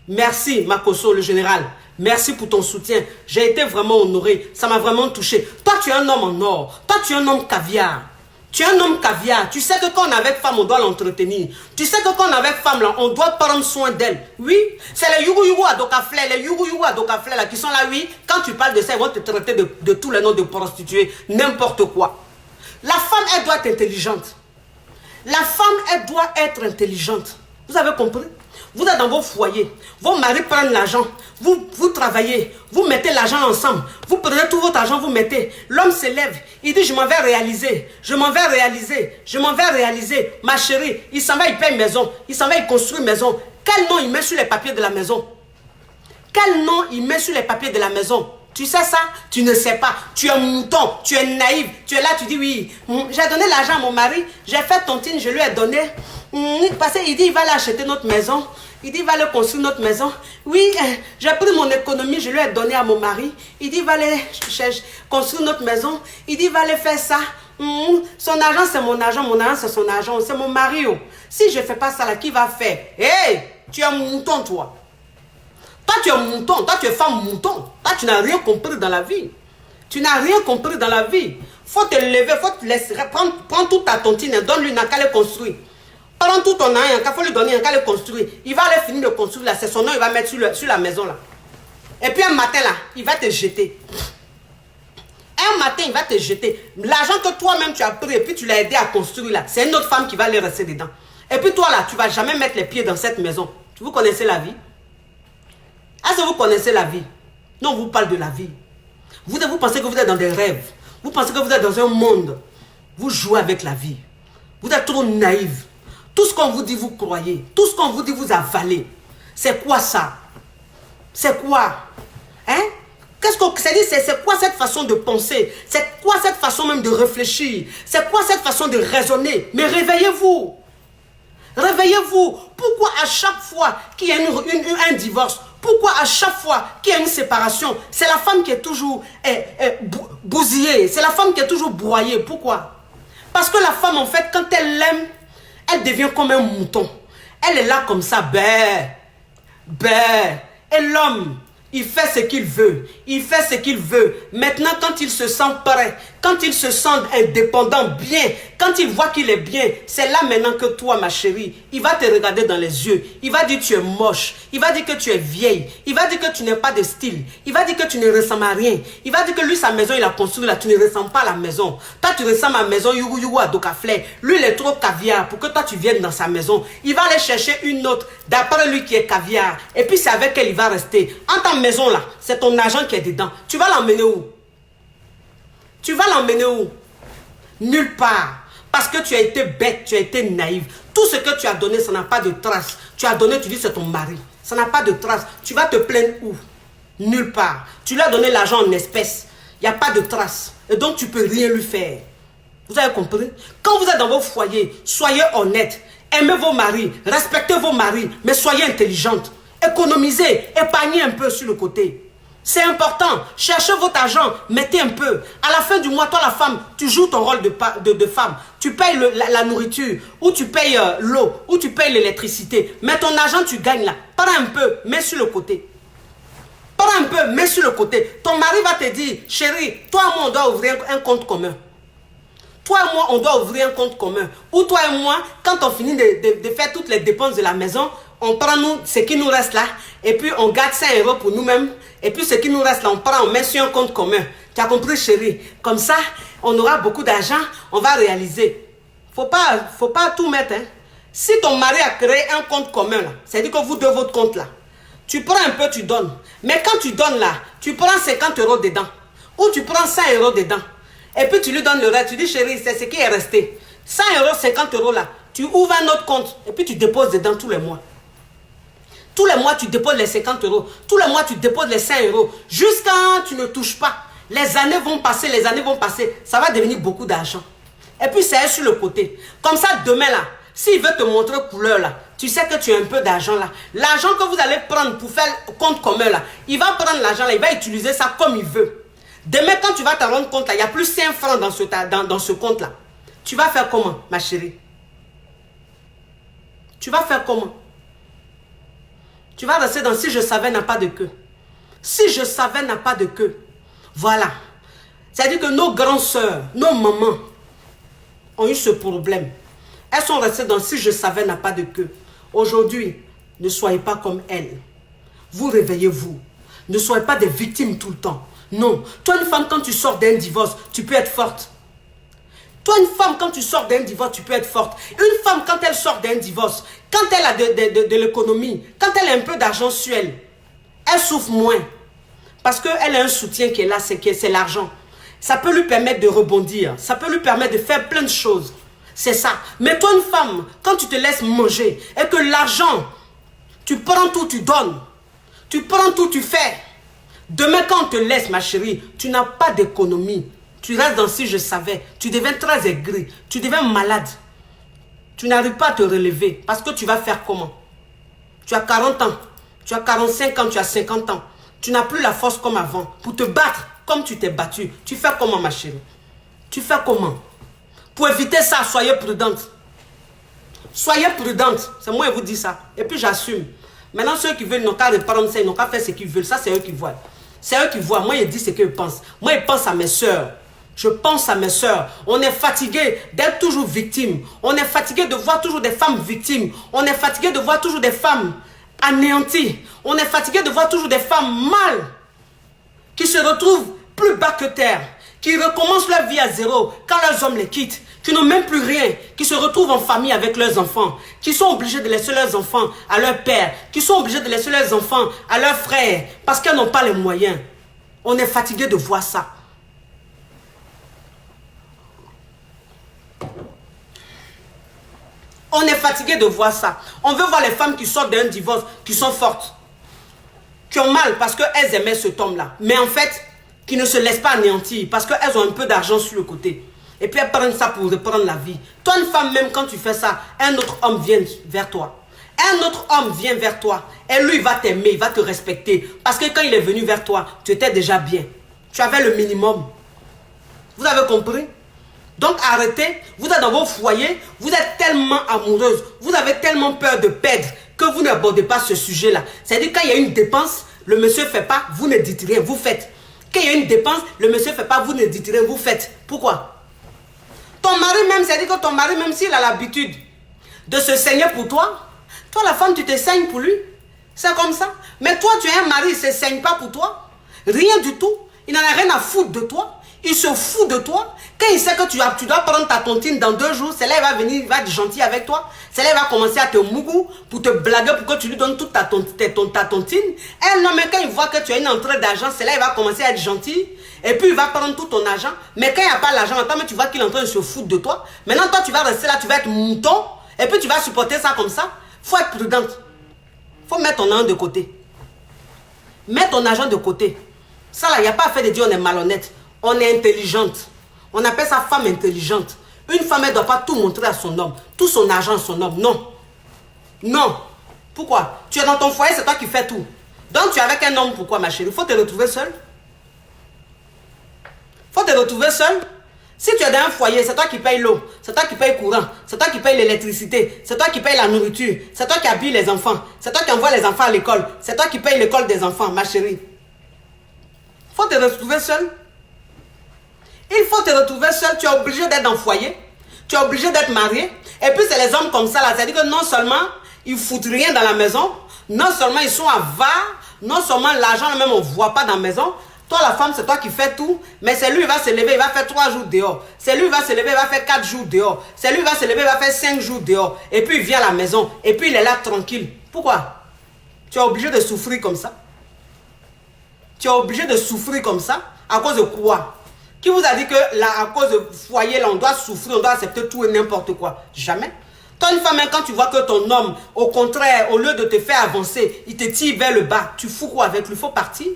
Merci, Makosso, le général. Merci pour ton soutien. J'ai été vraiment honoré. Ça m'a vraiment touché. Toi, tu es un homme en or. Toi, tu es un homme caviar. Tu es un homme caviar. Tu sais que quand on est avec femme, on doit l'entretenir. Tu sais que quand on est avec femme, là, on doit prendre soin d'elle. Oui, c'est les Yugu à Dokafle, les Yugu à Dokafle, là, qui sont là, oui. Quand tu parles de ça, ils vont te traiter de tous les noms de prostituées, n'importe quoi. La femme, elle doit être intelligente. La femme, elle doit être intelligente. Vous avez compris? Vous êtes dans vos foyers, vos maris prennent l'argent, vous travaillez, vous mettez l'argent ensemble, vous prenez tout votre argent, vous mettez. L'homme se lève, il dit je m'en vais réaliser, je m'en vais réaliser, je m'en vais réaliser. Ma chérie, il s'en va, il paye une maison, il s'en va, il construit une maison. Quel nom il met sur les papiers de la maison? Quel nom il met sur les papiers de la maison? Tu sais ça? Tu ne sais pas. Tu es mouton, tu es naïf. Tu es là, tu dis oui. J'ai donné l'argent à mon mari, j'ai fait tontine, je lui ai donné. Parce qu'il dit il va aller acheter notre maison. Il dit il va aller construire notre maison. Oui, j'ai pris mon économie, je lui ai donné à mon mari. Il dit il va aller construire notre maison. Il dit il va aller faire ça. Son argent c'est mon argent c'est son argent, c'est mon mari. Oh. Si je ne fais pas ça là, qui va faire? Hé, hey, tu es mouton toi. Toi, tu es mouton. Toi, tu es femme mouton. Toi, tu n'as rien compris dans la vie. Tu n'as rien compris dans la vie. Faut te lever, faut te laisser. Prends toute ta tontine, donne-lui un qu'à le construire. Prends tout ton argent, il faut lui donner un qu'à le construire. Il va aller finir de construire là. C'est son nom, il va mettre sur la maison là. Et puis un matin là, il va te jeter. Un matin, il va te jeter. L'argent que toi-même tu as pris et puis tu l'as aidé à construire là, c'est une autre femme qui va aller rester dedans. Et puis toi là, tu ne vas jamais mettre les pieds dans cette maison. Vous connaissez la vie? Est-ce que vous connaissez la vie? Non, on vous parle de la vie. Vous pensez que vous êtes dans des rêves. Vous pensez que vous êtes dans un monde. Vous jouez avec la vie. Vous êtes trop naïf. Tout ce qu'on vous dit, vous croyez. Tout ce qu'on vous dit, vous avalez. C'est quoi ça? C'est quoi? Hein? Qu'est-ce que c'est quoi cette façon de penser? C'est quoi cette façon même de réfléchir? C'est quoi cette façon de raisonner? Mais réveillez-vous. Réveillez-vous. Pourquoi à chaque fois qu'il y a un divorce, pourquoi à chaque fois qu'il y a une séparation, c'est la femme qui est toujours bousillée, c'est la femme qui est toujours broyée? Pourquoi? Parce que la femme, en fait, quand elle l'aime, elle devient comme un mouton. Elle est là comme ça, et l'homme, il fait ce qu'il veut. Il fait ce qu'il veut. Maintenant, quand il se sent prêt, quand il se sent indépendant, bien, quand il voit qu'il est bien, c'est là maintenant que toi, ma chérie, il va te regarder dans les yeux. Il va dire que tu es moche. Il va dire que tu es vieille. Il va dire que tu n'as pas de style. Il va dire que tu ne ressembles à rien. Il va dire que lui, sa maison, il a construit là. Tu ne ressembles pas à la maison. Toi, tu ressembles à la maison Yugu à Dokafle. Lui, il est trop caviar pour que toi, tu viennes dans sa maison. Il va aller chercher une autre d'après lui qui est caviar. Et puis, c'est avec elle il va rester. En ta maison là, c'est ton argent qui est dedans. Tu vas l'emmener où? Tu vas l'emmener où? Nulle part. Parce que tu as été bête, tu as été naïve. Tout ce que tu as donné, ça n'a pas de trace. Tu as donné, tu dis c'est ton mari. Ça n'a pas de trace. Tu vas te plaindre où? Nulle part. Tu lui as donné l'argent en espèces. Il n'y a pas de trace. Et donc tu ne peux rien lui faire. Vous avez compris? Quand vous êtes dans vos foyers, soyez honnêtes. Aimez vos maris, respectez vos maris, mais soyez intelligentes. Économisez, épargnez un peu sur le côté. C'est important. Cherchez votre argent. Mettez un peu. À la fin du mois, toi, la femme, tu joues ton rôle de femme. Tu payes la nourriture, ou tu payes l'eau, ou tu payes l'électricité. Mais ton argent, tu gagnes là. Prends un peu, mets sur le côté. Prends un peu, mets sur le côté. Ton mari va te dire, chérie, toi et moi, on doit ouvrir un compte commun. Toi et moi, on doit ouvrir un compte commun. Ou toi et moi, quand on finit de faire toutes les dépenses de la maison, on prend nous, ce qui nous reste là, et puis on garde 5 € pour nous-mêmes, et puis ce qui nous reste là, on met sur un compte commun. Tu as compris, chérie? Comme ça, on aura beaucoup d'argent, on va réaliser. Faut pas tout mettre. Hein. Si ton mari a créé un compte commun, c'est-à-dire que vous deux, votre compte là, tu prends un peu, tu donnes. Mais quand tu donnes là, tu prends 50 € dedans, ou tu prends 100 € dedans. Et puis tu lui donnes le reste, tu dis chérie, c'est ce qui est resté. 100 €, 50 € là, tu ouvres un autre compte et puis tu déposes dedans tous les mois. Tous les mois, tu déposes les 50 €. Tous les mois, tu déposes les 100 € jusqu'à tu ne touches pas. Les années vont passer, ça va devenir beaucoup d'argent. Et puis c'est sur le côté. Comme ça, demain là, s'il veut te montrer couleur là, tu sais que tu as un peu d'argent là. L'argent que vous allez prendre pour faire compte commun là, il va prendre l'argent là, il va utiliser ça comme il veut. Demain, quand tu vas te rendre compte, il y a plus 5 francs dans ce compte-là. Tu vas faire comment, ma chérie? Tu vas faire comment? Tu vas rester dans si je savais n'a pas de queue. Si je savais n'a pas de queue. Voilà. C'est-à-dire que nos grandes sœurs, nos mamans ont eu ce problème. Elles sont restées dans si je savais n'a pas de queue. Aujourd'hui, ne soyez pas comme elles. Vous réveillez-vous. Ne soyez pas des victimes tout le temps. Non. Toi, une femme, quand tu sors d'un divorce, tu peux être forte. Toi, une femme, quand tu sors d'un divorce, tu peux être forte. Une femme, quand elle sort d'un divorce, quand elle a de l'économie, quand elle a un peu d'argent sur elle, elle souffre moins. Parce qu'elle a un soutien qui est là, c'est l'argent. Ça peut lui permettre de rebondir. Ça peut lui permettre de faire plein de choses. C'est ça. Mais toi, une femme, quand tu te laisses manger et que l'argent, tu prends tout, tu donnes. Tu prends tout, tu fais. Demain, quand on te laisse, ma chérie, tu n'as pas d'économie. Tu restes dans si je savais. Tu deviens très aigri. Tu deviens malade. Tu n'arrives pas à te relever. Parce que tu vas faire comment? Tu as 40 ans. Tu as 45 ans. Tu as 50 ans. Tu n'as plus la force comme avant. Pour te battre comme tu t'es battu. Tu fais comment, ma chérie? Tu fais comment? Pour éviter ça, soyez prudente. Soyez prudente. C'est moi qui vous dis ça. Et puis j'assume. Maintenant, ceux qui veulent, n'ont qu'à reprendre ça. Ils n'ont qu'à faire ce qu'ils veulent. Ça, c'est eux qui voient. C'est eux qui voient. Moi, je dis ce qu'ils pensent. Moi, je pense à mes soeurs. Je pense à mes soeurs. On est fatigué d'être toujours victime. On est fatigué de voir toujours des femmes victimes. On est fatigué de voir toujours des femmes anéanties. On est fatigué de voir toujours des femmes mal, qui se retrouvent plus bas que terre, qui recommencent leur vie à zéro quand leurs hommes les quittent, qui n'ont même plus rien, qui se retrouvent en famille avec leurs enfants, qui sont obligés de laisser leurs enfants à leur père, qui sont obligés de laisser leurs enfants à leurs frères, parce qu'elles n'ont pas les moyens. On est fatigué de voir ça. On est fatigué de voir ça. On veut voir les femmes qui sortent d'un divorce, qui sont fortes, qui ont mal parce qu'elles aimaient cet homme-là. Mais en fait, qui ne se laissent pas anéantir parce qu'elles ont un peu d'argent sur le côté. Et puis elles prennent ça pour reprendre la vie. Toi, une femme, même quand tu fais ça, un autre homme vient vers toi. Un autre homme vient vers toi. Et lui, il va t'aimer, il va te respecter. Parce que quand il est venu vers toi, tu étais déjà bien. Tu avais le minimum. Vous avez compris? Donc arrêtez, vous êtes dans vos foyers, vous êtes tellement amoureuse, vous avez tellement peur de perdre que vous n'abordez pas ce sujet-là. C'est-à-dire quand il y a une dépense, le monsieur ne fait pas, vous ne dites rien, vous faites. Quand il y a une dépense, le monsieur ne fait pas, vous ne dites rien, vous faites. Pourquoi? Ton mari même, c'est-à-dire que ton mari même s'il a l'habitude de se saigner pour toi, toi la femme tu te saignes pour lui. C'est comme ça. Mais toi tu as un mari, il ne se saigne pas pour toi. Rien du tout. Il n'en a rien à foutre de toi. Il se fout de toi. Quand il sait que tu dois prendre ta tontine dans 2 jours, c'est là il va venir, il va être gentil avec toi. C'est là il va commencer à te mougou pour te blaguer pour que tu lui donnes toute ta tontine. Et non, mais quand il voit que tu as une entrée d'argent, c'est là il va commencer à être gentil. Et puis il va prendre tout ton argent. Mais quand il n'y a pas l'argent, mais tu vois qu'il est en train de se foutre de toi. Maintenant toi tu vas rester là, tu vas être mouton. Et puis tu vas supporter ça comme ça. Il faut être prudente. Il faut mettre ton argent de côté. Mets ton argent de côté. Ça là, il n'y a pas à faire de dire on est malhonnête. On est intelligente. On appelle ça femme intelligente. Une femme, elle ne doit pas tout montrer à son homme. Tout son argent à son homme. Non. Non. Pourquoi? Tu es dans ton foyer, c'est toi qui fais tout. Donc tu es avec un homme, pourquoi ma chérie? Il faut te retrouver seul. Il faut te retrouver seul. Si tu es dans un foyer, c'est toi qui payes l'eau, c'est toi qui payes le courant, c'est toi qui payes l'électricité, c'est toi qui payes la nourriture, c'est toi qui habilles les enfants, c'est toi qui envoies les enfants à l'école, c'est toi qui payes l'école des enfants, ma chérie. Il faut te retrouver seul. Il faut te retrouver seul. Tu es obligé d'être dans le foyer, tu es obligé d'être marié. Et puis c'est les hommes comme ça là, c'est-à-dire que non seulement ils foutent rien dans la maison, non seulement ils sont avares, non seulement l'argent même on ne voit pas dans la maison. Toi, la femme, c'est toi qui fais tout, mais c'est lui, il va se lever, il va faire 3 jours dehors. C'est lui, il va se lever, il va faire 4 jours dehors. C'est lui, il va se lever, il va faire 5 jours dehors. Et puis, il vient à la maison, et puis il est là tranquille. Pourquoi? Tu es obligé de souffrir comme ça? Tu es obligé de souffrir comme ça? À cause de quoi? Qui vous a dit que là, à cause de foyer, là, on doit souffrir, on doit accepter tout et n'importe quoi? Jamais. Toi, une femme, même quand tu vois que ton homme, au contraire, au lieu de te faire avancer, il te tire vers le bas, tu fous quoi avec lui? Il faut partir.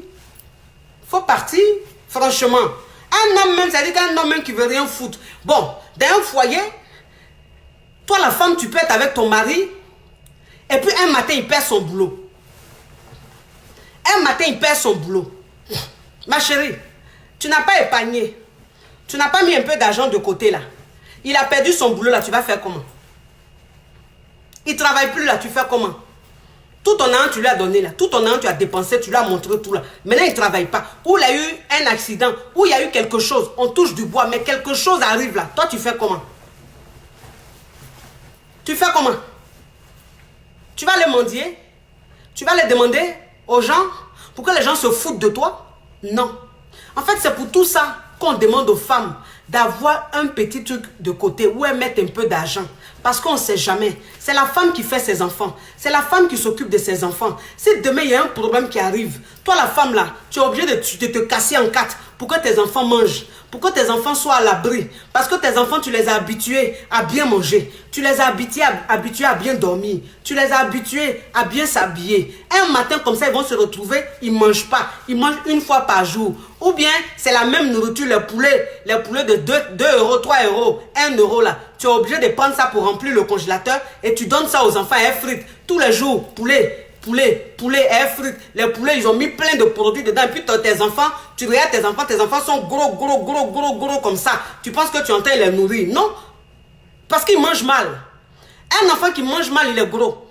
Faut partir, franchement. Un homme même, c'est-à-dire qu'un homme même qui veut rien foutre. Bon, dans un foyer, toi la femme, tu peux être avec ton mari, et puis un matin, il perd son boulot. Un matin, il perd son boulot. Ma chérie, tu n'as pas épargné. Tu n'as pas mis un peu d'argent de côté là. Il a perdu son boulot là, tu vas faire comment? Il ne travaille plus là, tu fais comment? Tout ton argent, tu lui as donné là. Tout ton argent, tu as dépensé, tu lui as montré tout là. Maintenant, il ne travaille pas. Ou il y a eu un accident, ou il y a eu quelque chose. On touche du bois, mais quelque chose arrive là. Toi, tu fais comment? Tu fais comment? Tu vas les mendier? Tu vas les demander aux gens pour que les gens se foutent de toi? Non. En fait, c'est pour tout ça qu'on demande aux femmes d'avoir un petit truc de côté où elles mettent un peu d'argent. Parce qu'on ne sait jamais. C'est la femme qui fait ses enfants. C'est la femme qui s'occupe de ses enfants. Si demain, il y a un problème qui arrive, toi, la femme, là, tu es obligé de te casser en quatre pour que tes enfants mangent. Pour que tes enfants soient à l'abri. Parce que tes enfants, tu les as habitués à bien manger. Tu les as habitués à bien dormir. Tu les as habitués à bien s'habiller. Un matin, comme ça, ils vont se retrouver, ils ne mangent pas. Ils mangent une fois par jour. Ou bien, c'est la même nourriture, les poulets de 2 euros, 3 euros, 1 euro là. Tu es obligé de prendre ça pour remplir le congélateur et tu donnes ça aux enfants, elles frites. Tous les jours, poulet, elles frites. Les poulets, ils ont mis plein de produits dedans. Et puis tes enfants, tu regardes tes enfants sont gros comme ça. Tu penses que tu es en train de les nourrir. Non. Parce qu'ils mangent mal. Un enfant qui mange mal, il est gros.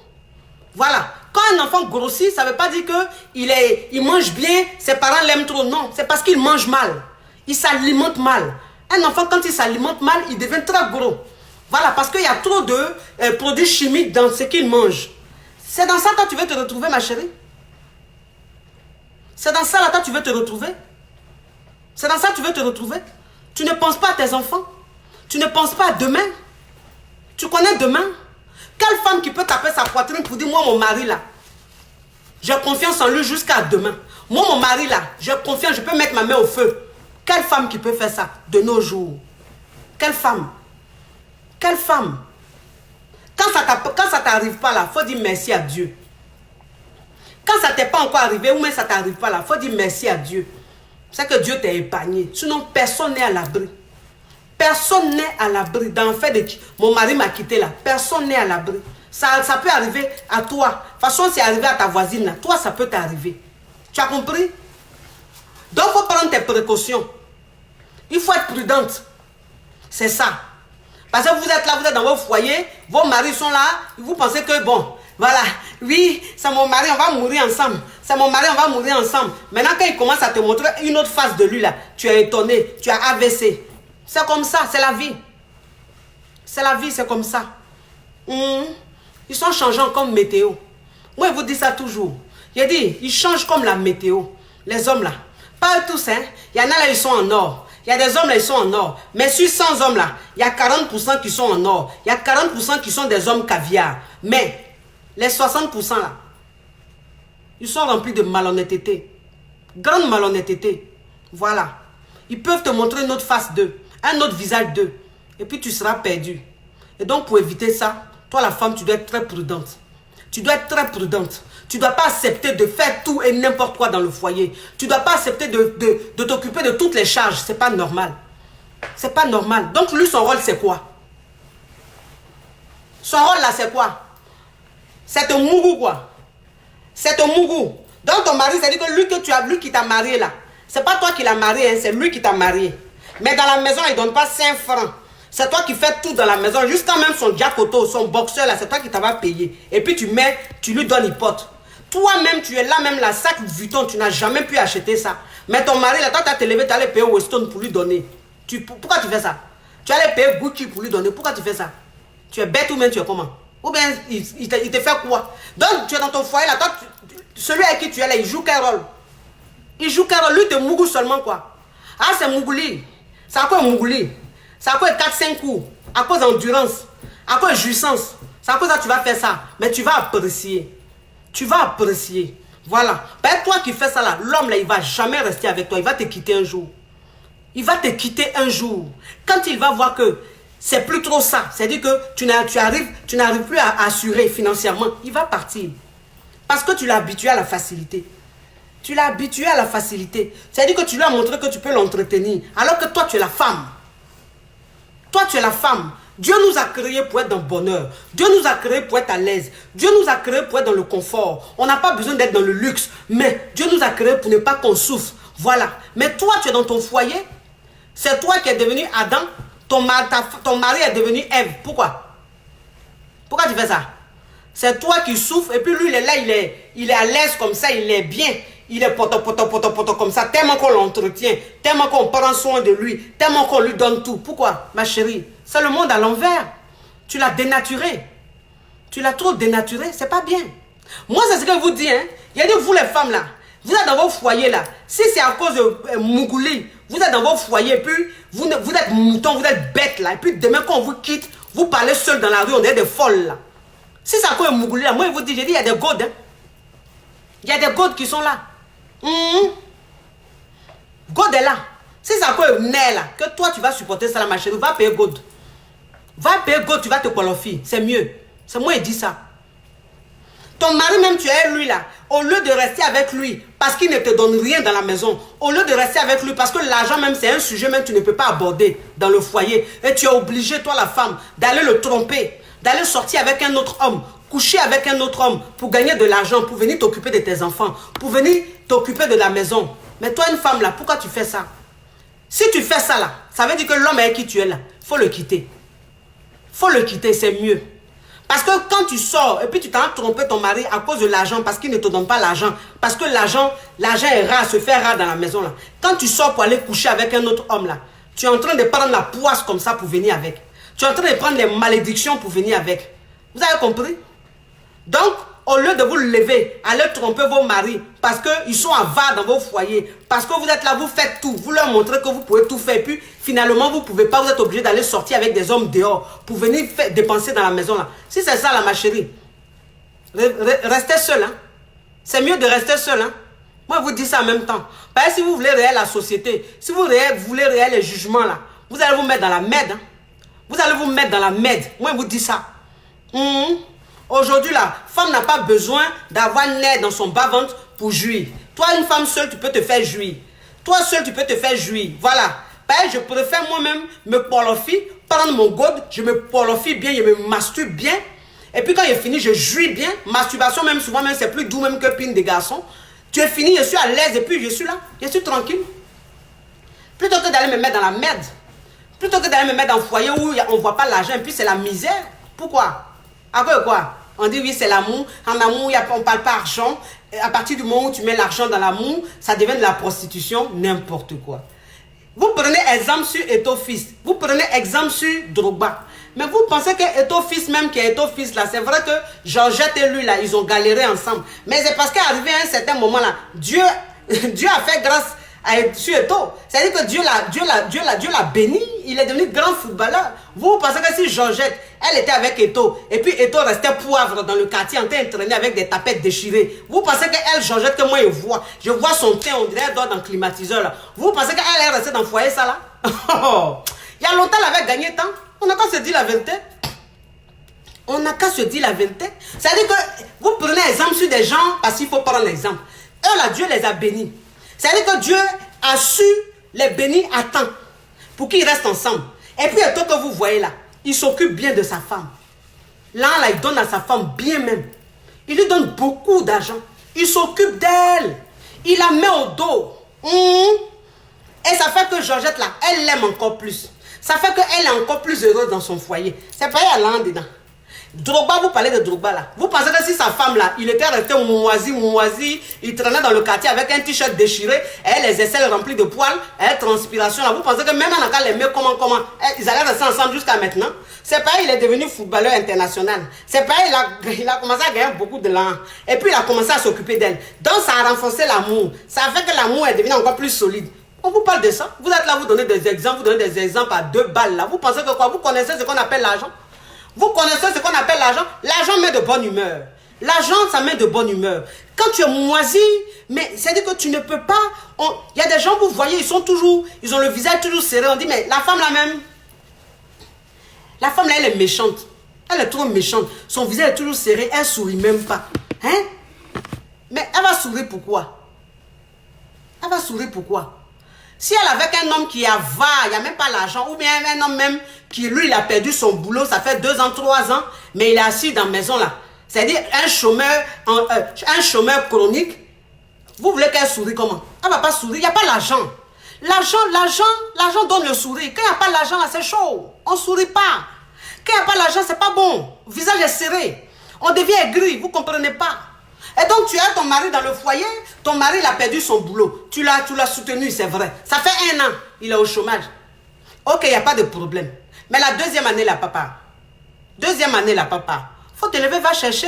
Voilà. Quand un enfant grossit, ça ne veut pas dire qu'il mange bien, ses parents l'aiment trop. Non, c'est parce qu'il mange mal. Il s'alimente mal. Un enfant, quand il s'alimente mal, il devient très gros. Voilà, parce qu'il y a trop de produits chimiques dans ce qu'il mange. C'est dans ça que tu veux te retrouver, ma chérie. C'est dans ça que tu veux te retrouver. C'est dans ça que tu veux te retrouver. Tu ne penses pas à tes enfants. Tu ne penses pas à demain. Tu connais demain? Quelle femme qui peut taper sa poitrine pour dire, moi, mon mari, là, j'ai confiance en lui jusqu'à demain. Moi, mon mari, là, j'ai confiance, je peux mettre ma main au feu. Quelle femme qui peut faire ça de nos jours? Quelle femme? Quelle femme? Quand ça t'arrive pas là, il faut dire merci à Dieu. Quand ça t'est pas encore arrivé, ou même ça t'arrive pas là, il faut dire merci à Dieu. C'est que Dieu t'a épargné. Sinon, personne n'est à l'abri. Personne n'est à l'abri. Dans le fait de mon mari m'a quitté là, personne n'est à l'abri. Ça peut arriver à toi. De toute façon, c'est arrivé à ta voisine là. Toi, ça peut t'arriver. Tu as compris? Donc, il faut prendre tes précautions. Il faut être prudente. C'est ça. Parce que vous êtes là, vous êtes dans vos foyers, vos maris sont là, vous pensez que bon, voilà, oui, c'est mon mari, on va mourir ensemble. C'est mon mari, on va mourir ensemble. Maintenant, quand il commence à te montrer une autre face de lui là, tu es étonné, tu as AVC. C'est comme ça, c'est la vie. C'est la vie, c'est comme ça. Ils sont changeants comme météo. Moi, je vous dis ça toujours. J'ai dit, ils changent comme la météo. Les hommes là. Pas eux tous, hein. Il y en a là, ils sont en or. Il y a des hommes là, ils sont en or. Mais sur 100 hommes là, il y a 40% qui sont en or. Il y a 40% qui sont des hommes caviar. Mais les 60% là, ils sont remplis de malhonnêteté. Grande malhonnêteté. Voilà. Ils peuvent te montrer une autre face d'eux. Un autre visage d'eux. Et puis tu seras perdu. Et donc pour éviter ça, toi la femme, tu dois être très prudente. Tu dois être très prudente. Tu ne dois pas accepter de faire tout et n'importe quoi dans le foyer. Tu ne dois pas accepter de t'occuper de toutes les charges. Ce n'est pas normal. Ce n'est pas normal. Donc lui, son rôle, c'est quoi? Son rôle là, c'est quoi? C'est un mougou quoi. C'est un mougou. Donc ton mari, c'est-à-dire que lui qui t'a marié là, c'est pas toi qui l'as marié, hein, c'est lui qui t'a marié. Mais dans la maison, il ne donne pas 5 francs. C'est toi qui fais tout dans la maison. Jusqu'à même son diacoto, son boxeur là, c'est toi qui t'as payé. Et puis tu lui donnes l'hypothèse. Toi-même, tu es là, même la sac Vuitton, tu n'as jamais pu acheter ça. Mais ton mari, là, toi, tu as te levé, tu allais payer Weston pour lui donner. Pourquoi tu fais ça? Tu allais payer Gucci pour lui donner. Pourquoi tu fais ça? Tu es bête ou même tu es comment? Ou bien il te fait quoi? Donc, tu es dans ton foyer là, toi, celui avec qui tu es là, il joue quel rôle? Il joue quel rôle? Lui, te mougou seulement quoi? Ah, c'est Mougouli. C'est à quoi Mougouli? C'est à quoi 4-5 coups? À cause d'endurance? À cause de jouissance? C'est à cause ça tu vas faire ça. Mais tu vas apprécier. Tu vas apprécier. Voilà. Ben, toi qui fais ça là, l'homme là, il va jamais rester avec toi. Il va te quitter un jour. Il va te quitter un jour. Quand il va voir que c'est plus trop ça, c'est-à-dire que tu n'arrives plus à assurer financièrement, il va partir. Parce que tu l'as habitué à la facilité. Tu l'as habitué à la facilité. C'est-à-dire que tu lui as montré que tu peux l'entretenir. Alors que toi, tu es la femme. Toi, tu es la femme. Dieu nous a créés pour être dans le bonheur. Dieu nous a créés pour être à l'aise. Dieu nous a créés pour être dans le confort. On n'a pas besoin d'être dans le luxe. Mais Dieu nous a créés pour ne pas qu'on souffre. Voilà. Mais toi, tu es dans ton foyer. C'est toi qui es devenu Adam. Ton mari est devenu Ève. Pourquoi? Pourquoi tu fais ça? C'est toi qui souffres. Et puis lui, il est là, il est à l'aise comme ça. Il est bien. Il est poto comme ça. Tellement qu'on l'entretient. Tellement qu'on prend soin de lui. Tellement qu'on lui donne tout. Pourquoi, ma chérie? C'est le monde à l'envers. Tu l'as dénaturé. Tu l'as trop dénaturé. C'est pas bien. Moi, c'est ce que je vous dis. Hein. Il y a dit, vous les femmes là, vous êtes dans vos foyers là. Si c'est à cause de Mougouli, vous êtes dans vos foyers, puis vous êtes mouton, vous êtes bête là. Et puis demain, quand on vous quitte, vous parlez seul dans la rue, on est des folles là. Si c'est à cause de Mougouli là, moi je vous dis, j'ai dit, il y a des godes. Hein. Il y a des godes qui sont là. God est là. Si c'est à cause de Né là, que toi tu vas supporter ça, ma chérie, va payer God. Va payer God, tu vas te qualifier. C'est mieux. C'est moi qui dis ça. Ton mari même, tu es lui là. Au lieu de rester avec lui, parce qu'il ne te donne rien dans la maison. Au lieu de rester avec lui, parce que l'argent même, c'est un sujet même que tu ne peux pas aborder dans le foyer. Et tu es obligé, toi la femme, d'aller le tromper. D'aller sortir avec un autre homme. Coucher avec un autre homme pour gagner de l'argent, pour venir t'occuper de tes enfants, pour venir t'occuper de la maison. Mais toi, une femme là, pourquoi tu fais ça? Si tu fais ça là, ça veut dire que l'homme avec qui tu es là, il faut le quitter. Il faut le quitter, c'est mieux. Parce que quand tu sors et puis tu t'as trompé ton mari à cause de l'argent, parce qu'il ne te donne pas l'argent, parce que l'argent est rare, se fait rare dans la maison là. Quand tu sors pour aller coucher avec un autre homme là, tu es en train de prendre la poisse comme ça pour venir avec. Tu es en train de prendre les malédictions pour venir avec. Vous avez compris? Donc, au lieu de vous lever, allez tromper vos maris parce qu'ils sont avares dans vos foyers, parce que vous êtes là, vous faites tout, vous leur montrez que vous pouvez tout faire, puis finalement vous ne pouvez pas, vous êtes obligé d'aller sortir avec des hommes dehors pour venir dépenser dans la maison là. Si c'est ça là, ma chérie, restez seul. Hein. C'est mieux de rester seul. Hein. Moi, je vous dis ça en même temps. Parce que si vous voulez réel la société, si vous voulez réel les jugements là, vous allez vous mettre dans la merde. Hein. Vous allez vous mettre dans la merde. Moi, je vous dis ça. Aujourd'hui, la femme n'a pas besoin d'avoir nerf dans son bas-ventre pour jouir. Toi, une femme seule, tu peux te faire jouir. Toi seul, tu peux te faire jouir. Voilà. Ben, je préfère moi-même me porlofie, prendre mon god, je me porlofie bien, je me masturbe bien. Et puis quand il est fini, je jouis bien. Masturbation, même souvent, même c'est plus doux même que pine des garçons. Tu es fini, je suis à l'aise et puis je suis là. Je suis tranquille. Plutôt que d'aller me mettre dans la merde. Plutôt que d'aller me mettre dans un foyer où on ne voit pas l'argent et puis c'est la misère. Pourquoi? À quoi quoi? On dit oui, c'est l'amour. En amour, on ne parle pas argent. Et à partir du moment où tu mets l'argent dans l'amour, ça devient de la prostitution, n'importe quoi. Vous prenez exemple sur Eto'o Fils. Vous prenez exemple sur Drogba. Mais vous pensez que Eto'o Fils, même qui est Eto'o Fils là, c'est vrai que Georgette et lui là, ils ont galéré ensemble. Mais c'est parce qu'arrivé à un certain moment là, Dieu a fait grâce sur Eto'o. C'est-à-dire que Dieu l'a béni. Il est devenu grand footballeur. Vous pensez que si Georgette, elle était avec Eto'o, et puis Eto'o restait poivre dans le quartier en train de traîner avec des tapettes déchirées. Vous pensez qu'elle, Georgette, que moi je vois son teint, on dirait elle dort dans le climatiseur là. Vous pensez qu'elle est restée dans le foyer ça là? Il y a longtemps elle avait gagné tant. On n'a qu'à se dire la vérité. On n'a qu'à se dire la vérité. C'est-à-dire que vous prenez exemple sur des gens parce qu'il faut prendre l'exemple. Eux là, Dieu les a bénis. C'est-à-dire que Dieu a su les bénir à temps pour qu'ils restent ensemble. Et puis, tout que vous voyez là, il s'occupe bien de sa femme. Là, il donne à sa femme bien même. Il lui donne beaucoup d'argent. Il s'occupe d'elle. Il la met au dos. Et ça fait que Georgette, là, elle l'aime encore plus. Ça fait qu'elle est encore plus heureuse dans son foyer. C'est pas elle là dedans. Drogba, vous parlez de Drogba là. Vous pensez que si sa femme là, il était resté moisi, il traînait dans le quartier avec un t-shirt déchiré, et les aisselles remplies de poils, et transpiration là. Vous pensez que même dans les mecs, comment, ils allaient rester ensemble jusqu'à maintenant? C'est pas il est devenu footballeur international. C'est pas il a commencé à gagner beaucoup de l'argent. Et puis il a commencé à s'occuper d'elle. Donc ça a renforcé l'amour. Ça a fait que l'amour est devenu encore plus solide. On vous parle de ça. Vous êtes là, vous donnez des exemples, vous donnez des exemples à 2 balles là. Vous pensez que quoi? Vous connaissez ce qu'on appelle l'argent? Vous connaissez ce qu'on appelle l'argent? L'argent met de bonne humeur. L'argent, ça met de bonne humeur. Quand tu es moisi, mais c'est-à-dire que tu ne peux pas... Il y a des gens, vous voyez, ils ont le visage toujours serré. On dit, mais la femme là même, la femme là, elle est méchante. Elle est trop méchante. Son visage est toujours serré, elle ne sourit même pas. Hein? Mais elle va sourire pourquoi? Elle va sourire pourquoi? Si elle avait un homme qui avare, il n'y a même pas l'argent, ou bien un homme même qui, lui, il a perdu son boulot, ça fait 2 ans, 3 ans, mais il est assis dans la maison là. C'est-à-dire un chômeur chronique, vous voulez qu'elle sourie comment? Elle ne va pas sourire, il n'y a pas l'argent. L'argent donne le sourire. Quand il n'y a pas l'argent, c'est chaud. On ne sourit pas. Quand il n'y a pas l'argent, c'est pas bon. Le visage est serré. On devient aigri, vous ne comprenez pas. Et donc, tu as ton mari dans le foyer, ton mari il a perdu son boulot. Tu l'as soutenu, c'est vrai. Ça fait 1 an, il est au chômage. Ok, il n'y a pas de problème. Mais la 2e année, là, papa. 2e année, là, papa. Faut te lever, va chercher.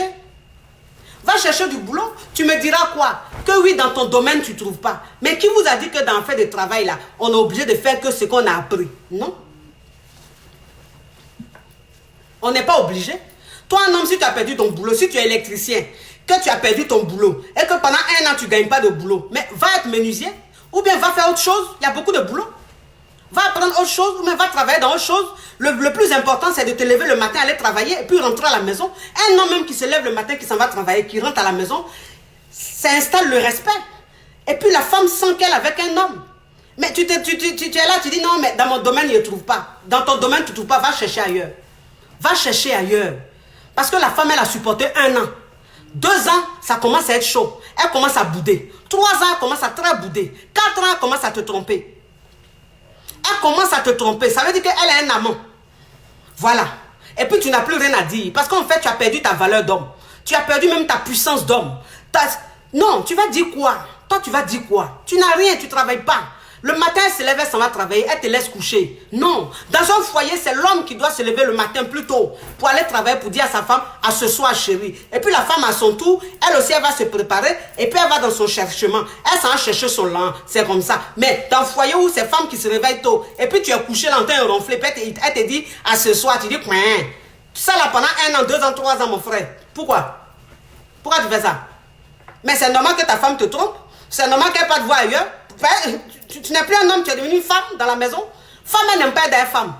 Va chercher du boulot. Tu me diras quoi? Que oui, dans ton domaine, tu ne trouves pas. Mais qui vous a dit que dans le fait de travail, là, on est obligé de faire que ce qu'on a appris? Non. On n'est pas obligé. Toi, un homme, si tu as perdu ton boulot, si tu es électricien, que tu as perdu ton boulot et que pendant 1 an, tu ne gagnes pas de boulot, mais va être menuisier ou bien va faire autre chose. Il y a beaucoup de boulot. Va apprendre autre chose ou bien va travailler dans autre chose. Le plus important, c'est de te lever le matin, aller travailler et puis rentrer à la maison. Un homme même qui se lève le matin, qui s'en va travailler, qui rentre à la maison, ça installe le respect. Et puis la femme sent qu'elle est avec un homme. Mais tu es là, tu dis non, mais dans mon domaine, je ne trouve pas. Dans ton domaine, tu ne trouves pas, va chercher ailleurs. Va chercher ailleurs. Parce que la femme, elle a supporté 1 an. 2 ans, ça commence à être chaud. Elle commence à bouder. 3 ans, elle commence à très bouder. 4 ans, elle commence à te tromper. Elle commence à te tromper. Ça veut dire qu'elle est un amant. Voilà. Et puis, tu n'as plus rien à dire. Parce qu'en fait, tu as perdu ta valeur d'homme. Tu as perdu même ta puissance d'homme. Non, tu vas dire quoi? Toi, tu vas dire quoi? Tu n'as rien, tu ne travailles pas. Le matin, elle se lève, elle s'en va travailler, elle te laisse coucher. Non. Dans un foyer, c'est l'homme qui doit se lever le matin plus tôt pour aller travailler, pour dire à sa femme, à ce soir, chérie. Et puis la femme, à son tour, elle aussi, elle va se préparer et puis elle va dans son cherchement. Elle s'en va chercher son lin. C'est comme ça. Mais dans un foyer où c'est femme qui se réveille tôt et puis tu es couché dans un ronflé, puis elle te dit, à ce soir, tu dis, quoi? Ça là, pendant 1 an, 2 ans, 3 ans, mon frère. Pourquoi? Pourquoi tu fais ça? Mais c'est normal que ta femme te trompe. C'est normal qu'elle ne pas te voir ailleurs. Tu n'es plus un homme, tu es devenu une femme dans la maison. Femme, elle n'aime pas être femme.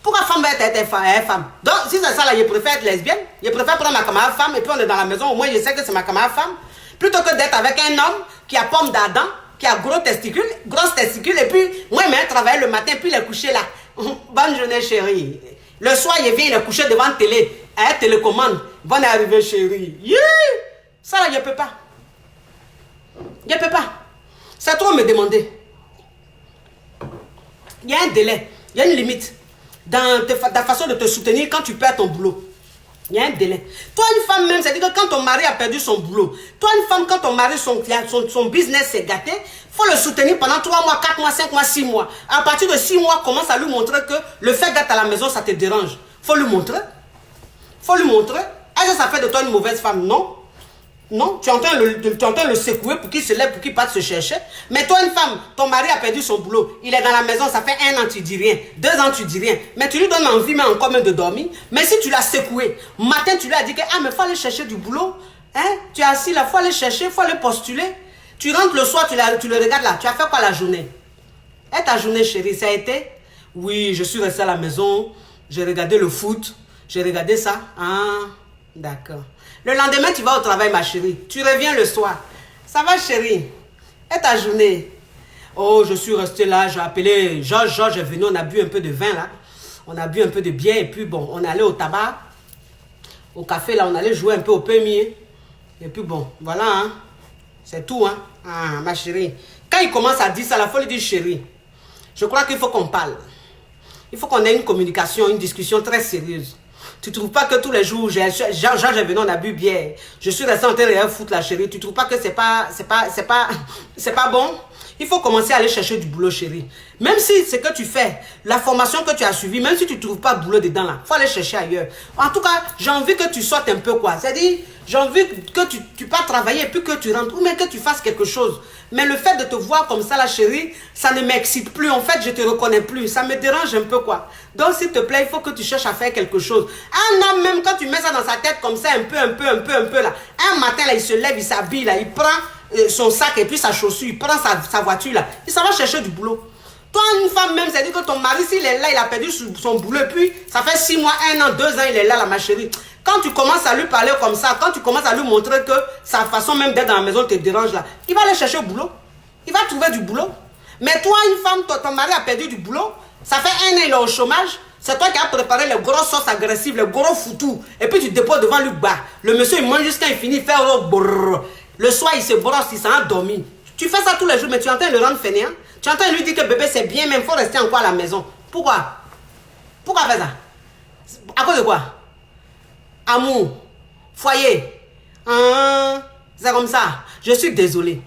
Pourquoi femme va être femme? Donc, si c'est ça, là, je préfère être lesbienne. Je préfère prendre ma camarade femme et puis on est dans la maison. Au moins, je sais que c'est ma camarade femme. Plutôt que d'être avec un homme qui a pomme d'Adam, qui a grosses testicules. Et puis, moi, il m'a travaillé le matin, puis il est couché là. Bonne journée, chérie. Le soir, il vient, il est couché devant la télé. Elle télécommande. Bonne arrivée, chérie. Yeah! Ça, là, je ne peux pas. Je ne peux pas. C'est trop me demander. Il y a un délai, il y a une limite dans ta façon de te soutenir quand tu perds ton boulot. Il y a un délai. Toi, une femme même, c'est-à-dire que quand ton mari a perdu son boulot, toi, une femme, quand ton mari, son business s'est gâté, il faut le soutenir pendant 3 mois, 4 mois, 5 mois, 6 mois. À partir de 6 mois, commence à lui montrer que le fait d'être à la maison, ça te dérange. Il faut lui montrer. Il faut lui montrer. Est-ce que ça fait de toi une mauvaise femme? Non. Non, tu es en train de le secouer pour qu'il se lève, pour qu'il parte se chercher. Mais toi, une femme, ton mari a perdu son boulot. Il est dans la maison, ça fait 1 an, tu dis rien. 2 ans, tu dis rien. Mais tu lui donnes envie, mais encore même de dormir. Mais si tu l'as secoué, matin, tu lui as dit que, ah, mais il faut aller chercher du boulot. Hein? Tu es assis là, il faut aller chercher, il faut aller postuler. Tu rentres le soir, tu le regardes là. Tu as fait quoi la journée? Et ta journée, chérie, ça a été? Oui, je suis restée à la maison. J'ai regardé le foot. J'ai regardé ça. Ah, d'accord. Le lendemain, tu vas au travail, ma chérie. Tu reviens le soir. Ça va, chérie? Et ta journée? Oh, je suis restée là. J'ai appelé Georges est venu. On a bu un peu de vin, là. On a bu un peu de bière. Et puis, bon, on est allé au tabac. Au café, là, on allait jouer un peu au premier. Et puis, bon, voilà, hein. C'est tout, hein. Ah, ma chérie. Quand il commence à dire ça, la folie dit chérie. Je crois qu'il faut qu'on parle. Il faut qu'on ait une communication, une discussion très sérieuse. Tu ne trouves pas que tous les jours, j'ai venu, on a bu bière. Je suis resté en train de foutre la chérie. Tu ne trouves pas que c'est pas bon? Il faut commencer à aller chercher du boulot, chérie. Même si ce que tu fais, la formation que tu as suivie, même si tu ne trouves pas de boulot dedans, là, il faut aller chercher ailleurs. En tout cas, j'ai envie que tu sortes un peu, quoi. C'est-à-dire, j'ai envie que tu pas travailler et puis que tu rentres, ou même que tu fasses quelque chose. Mais le fait de te voir comme ça, la chérie, ça ne m'excite plus. En fait, je te reconnais plus. Ça me dérange un peu, quoi. Donc, s'il te plaît, il faut que tu cherches à faire quelque chose. Un homme, même quand tu mets ça dans sa tête comme ça, un peu, là. Un matin, là, il se lève, il s'habille, là, il prend son sac et puis sa chaussure, il prend sa voiture, là. Il s'en va chercher du boulot. Toi, une femme même, c'est-à-dire que ton mari, s'il est là, il a perdu son boulot, et puis ça fait 6 mois, 1 an, 2 ans, il est là, ma chérie. Quand tu commences à lui parler comme ça, quand tu commences à lui montrer que sa façon même d'être dans la maison te dérange là, il va aller chercher au boulot. Il va trouver du boulot. Mais toi, une femme, ton mari a perdu du boulot, ça fait 1 an, il est au chômage, c'est toi qui as préparé les grosses sauces agressives, les gros foutous, et puis tu déposes devant lui bas. Le monsieur, il mange jusqu'à il finit, il fait brrr. Le soir, il se brosse, il s'en a dormi. Tu fais ça tous les jours, mais tu entends le rendre fainéant. Tu entends lui dire que bébé, c'est bien, mais il faut rester encore à la maison. Pourquoi? Pourquoi faire ça? À cause de quoi? Amour, foyer. C'est comme ça. Je suis désolée.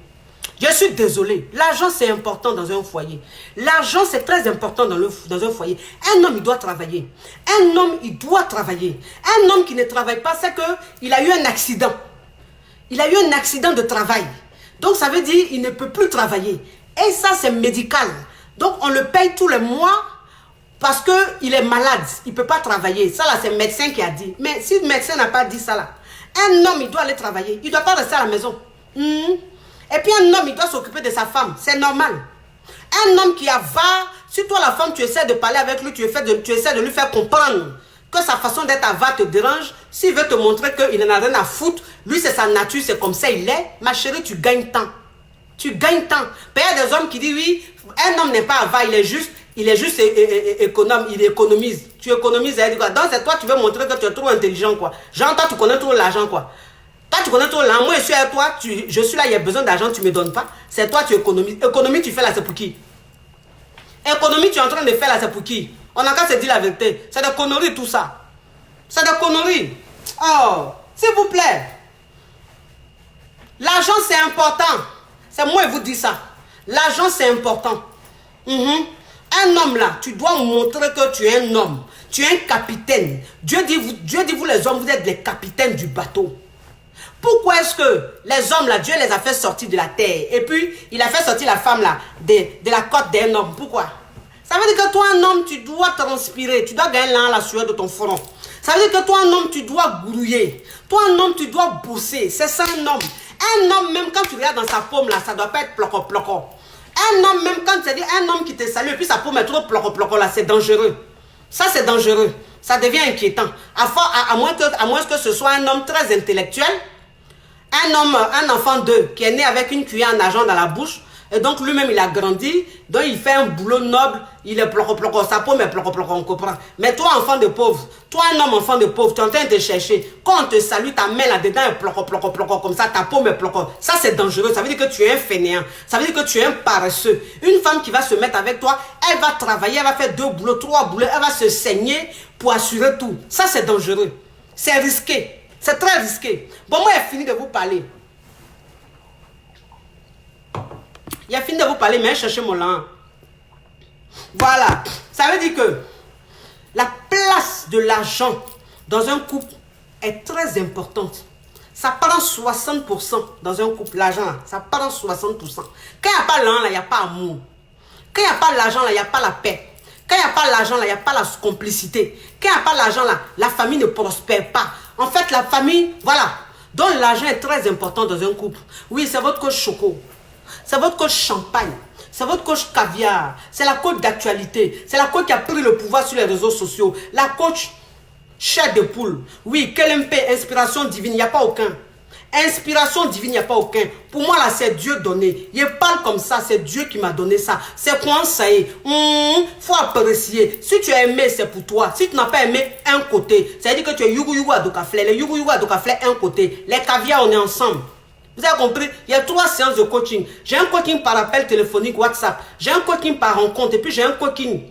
Je suis désolée. L'argent, c'est important dans un foyer. L'argent, c'est très important dans un foyer. Un homme, il doit travailler. Un homme, il doit travailler. Un homme qui ne travaille pas, c'est qu'il a eu un accident. Il a eu un accident de travail. Donc, ça veut dire qu'il ne peut plus travailler. Et ça, c'est médical. Donc, on le paye tous les mois parce qu'il est malade. Il ne peut pas travailler. Ça, là, c'est le médecin qui a dit. Mais si le médecin n'a pas dit ça, là, un homme, il doit aller travailler. Il ne doit pas rester à la maison. Et puis, un homme, il doit s'occuper de sa femme. C'est normal. Un homme qui avare, si toi, la femme, tu essaies de parler avec lui, tu essaies de lui faire comprendre que sa façon d'être avare te dérange, s'il veut te montrer qu'il n'en a rien à foutre, lui, c'est sa nature, c'est comme ça, il est. Ma chérie, tu gagnes temps. Tu gagnes temps. Il y a des hommes qui disent, oui, un homme n'est pas avare, il est juste économe, il économise. Tu économises, elle dit quoi? Donc, c'est toi, tu veux montrer que tu es trop intelligent, quoi. Genre, toi, tu connais trop l'argent, quoi. Toi, tu connais trop l'argent. Moi, je suis avec toi, je suis là, il y a besoin d'argent, tu ne me donnes pas. C'est toi, tu économises. Économie, tu fais là, c'est pour qui? Économie, tu es en train de faire là, c'est pour qui? On n'a qu'à se dire la vérité. C'est des conneries, tout ça. C'est des conneries. Oh, s'il vous plaît. L'argent, c'est important. C'est moi qui vous dis ça. L'argent, c'est important. Un homme là, tu dois montrer que tu es un homme. Tu es un capitaine. Dieu dit, vous les hommes, vous êtes les capitaines du bateau. Pourquoi est-ce que les hommes là, Dieu les a fait sortir de la terre et puis il a fait sortir la femme là de la côte d'un homme? Pourquoi? Ça veut dire que toi, un homme, tu dois transpirer. Tu dois gagner la sueur de ton front. Ça veut dire que toi, un homme, tu dois grouiller. Toi, un homme, tu dois bosser. C'est ça, un homme. Un homme, même quand tu regardes dans sa paume, là, ça doit pas être ploco. Un homme, même quand tu dis un homme qui te salue et puis sa paume est trop ploco, là, c'est dangereux. Ça, c'est dangereux. Ça devient inquiétant. À moins que ce soit un homme très intellectuel, un enfant d'eux qui est né avec une cuillère en argent dans la bouche, et donc lui-même il a grandi, donc il fait un boulot noble, il est ploco, sa paume est ploco, on comprend. Mais toi enfant de pauvre, toi un homme enfant de pauvre, tu es en train de te chercher, quand on te salue, ta main là-dedans est ploco, comme ça, ta paume est ploco. Ça c'est dangereux, ça veut dire que tu es un fainéant, ça veut dire que tu es un paresseux. Une femme qui va se mettre avec toi, elle va travailler, elle va faire 2 boulots, 3 boulots, elle va se saigner pour assurer tout. Ça c'est dangereux, c'est risqué, c'est très risqué. Bon, moi j'ai fini de vous parler. Il a fini de vous parler, mais cherchez mon langue. Voilà. Ça veut dire que la place de l'argent dans un couple est très importante. Ça prend 60% dans un couple, l'argent, ça prend 60%. Quand il n'y a pas l'argent, il n'y a pas amour. Quand il n'y a pas l'argent, il n'y a pas la paix. Quand il n'y a pas l'argent, il n'y a pas la complicité. Quand il n'y a pas l'argent, la famille ne prospère pas. En fait, la famille, voilà. Donc l'argent est très important dans un couple. Oui, c'est votre coach choco. C'est votre coach champagne, c'est votre coach caviar, c'est la coach d'actualité, c'est la coach qui a pris le pouvoir sur les réseaux sociaux, la coach chair de poule. Oui, KLMP, inspiration divine, il n'y a pas aucun. Inspiration divine, il n'y a pas aucun. Pour moi, là, c'est Dieu donné. Je parle comme ça, c'est Dieu qui m'a donné ça. C'est quoi ça y est? Faut apprécier. Si tu as aimé, c'est pour toi. Si tu n'as pas aimé, un côté. Ça veut dire que tu es Yugu Yugu Adokafle. Les Yugu Yugu Adokafle, un côté. Les caviar, on est ensemble. Vous avez compris? Il y a 3 séances de coaching. J'ai un coaching par appel téléphonique WhatsApp. J'ai un coaching par rencontre. Et puis j'ai un coaching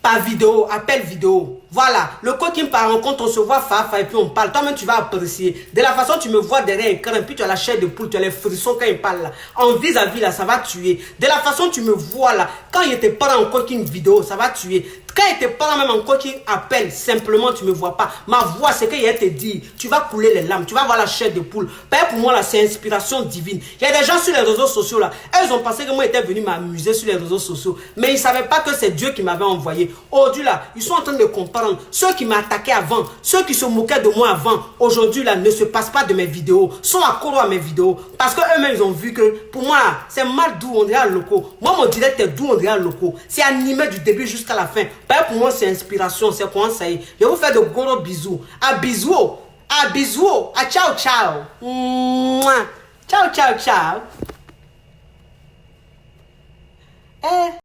par vidéo, appel vidéo. Voilà, le coaching par rencontre, on se voit fa et puis on parle. Toi-même, tu vas apprécier. De la façon, tu me vois derrière l'écran et puis tu as la chair de poule, tu as les frissons quand il parle là. En vis-à-vis là, ça va tuer. De la façon, tu me vois là, quand il était pas en coaching vidéo, ça va tuer. Quand il était pas même en coaching appel, simplement, tu me vois pas. Ma voix, c'est qu'il te dit, tu vas couler les larmes, tu vas voir la chair de poule. Pour moi là, c'est inspiration divine. Il y a des gens sur les réseaux sociaux là, elles ont pensé que moi j'étais venu m'amuser sur les réseaux sociaux, mais ils ne savaient pas que c'est Dieu qui m'avait envoyé. Aujourd'hui là, ils sont en train de comprendre. Ceux qui m'attaquaient avant, ceux qui se moquaient de moi avant, aujourd'hui là, ne se passent pas de mes vidéos, sont accros à mes vidéos, parce qu'eux-mêmes ils ont vu que, pour moi, c'est mal doux, on dirait locaux. Moi, mon direct est doux, on dirait locaux. C'est animé du début jusqu'à la fin. Pour moi, c'est inspiration, c'est comment ça y est. Je vous fais de gros bisous. À bisous. À bisous. À ciao, ciao. Mouah. Ciao, ciao, ciao.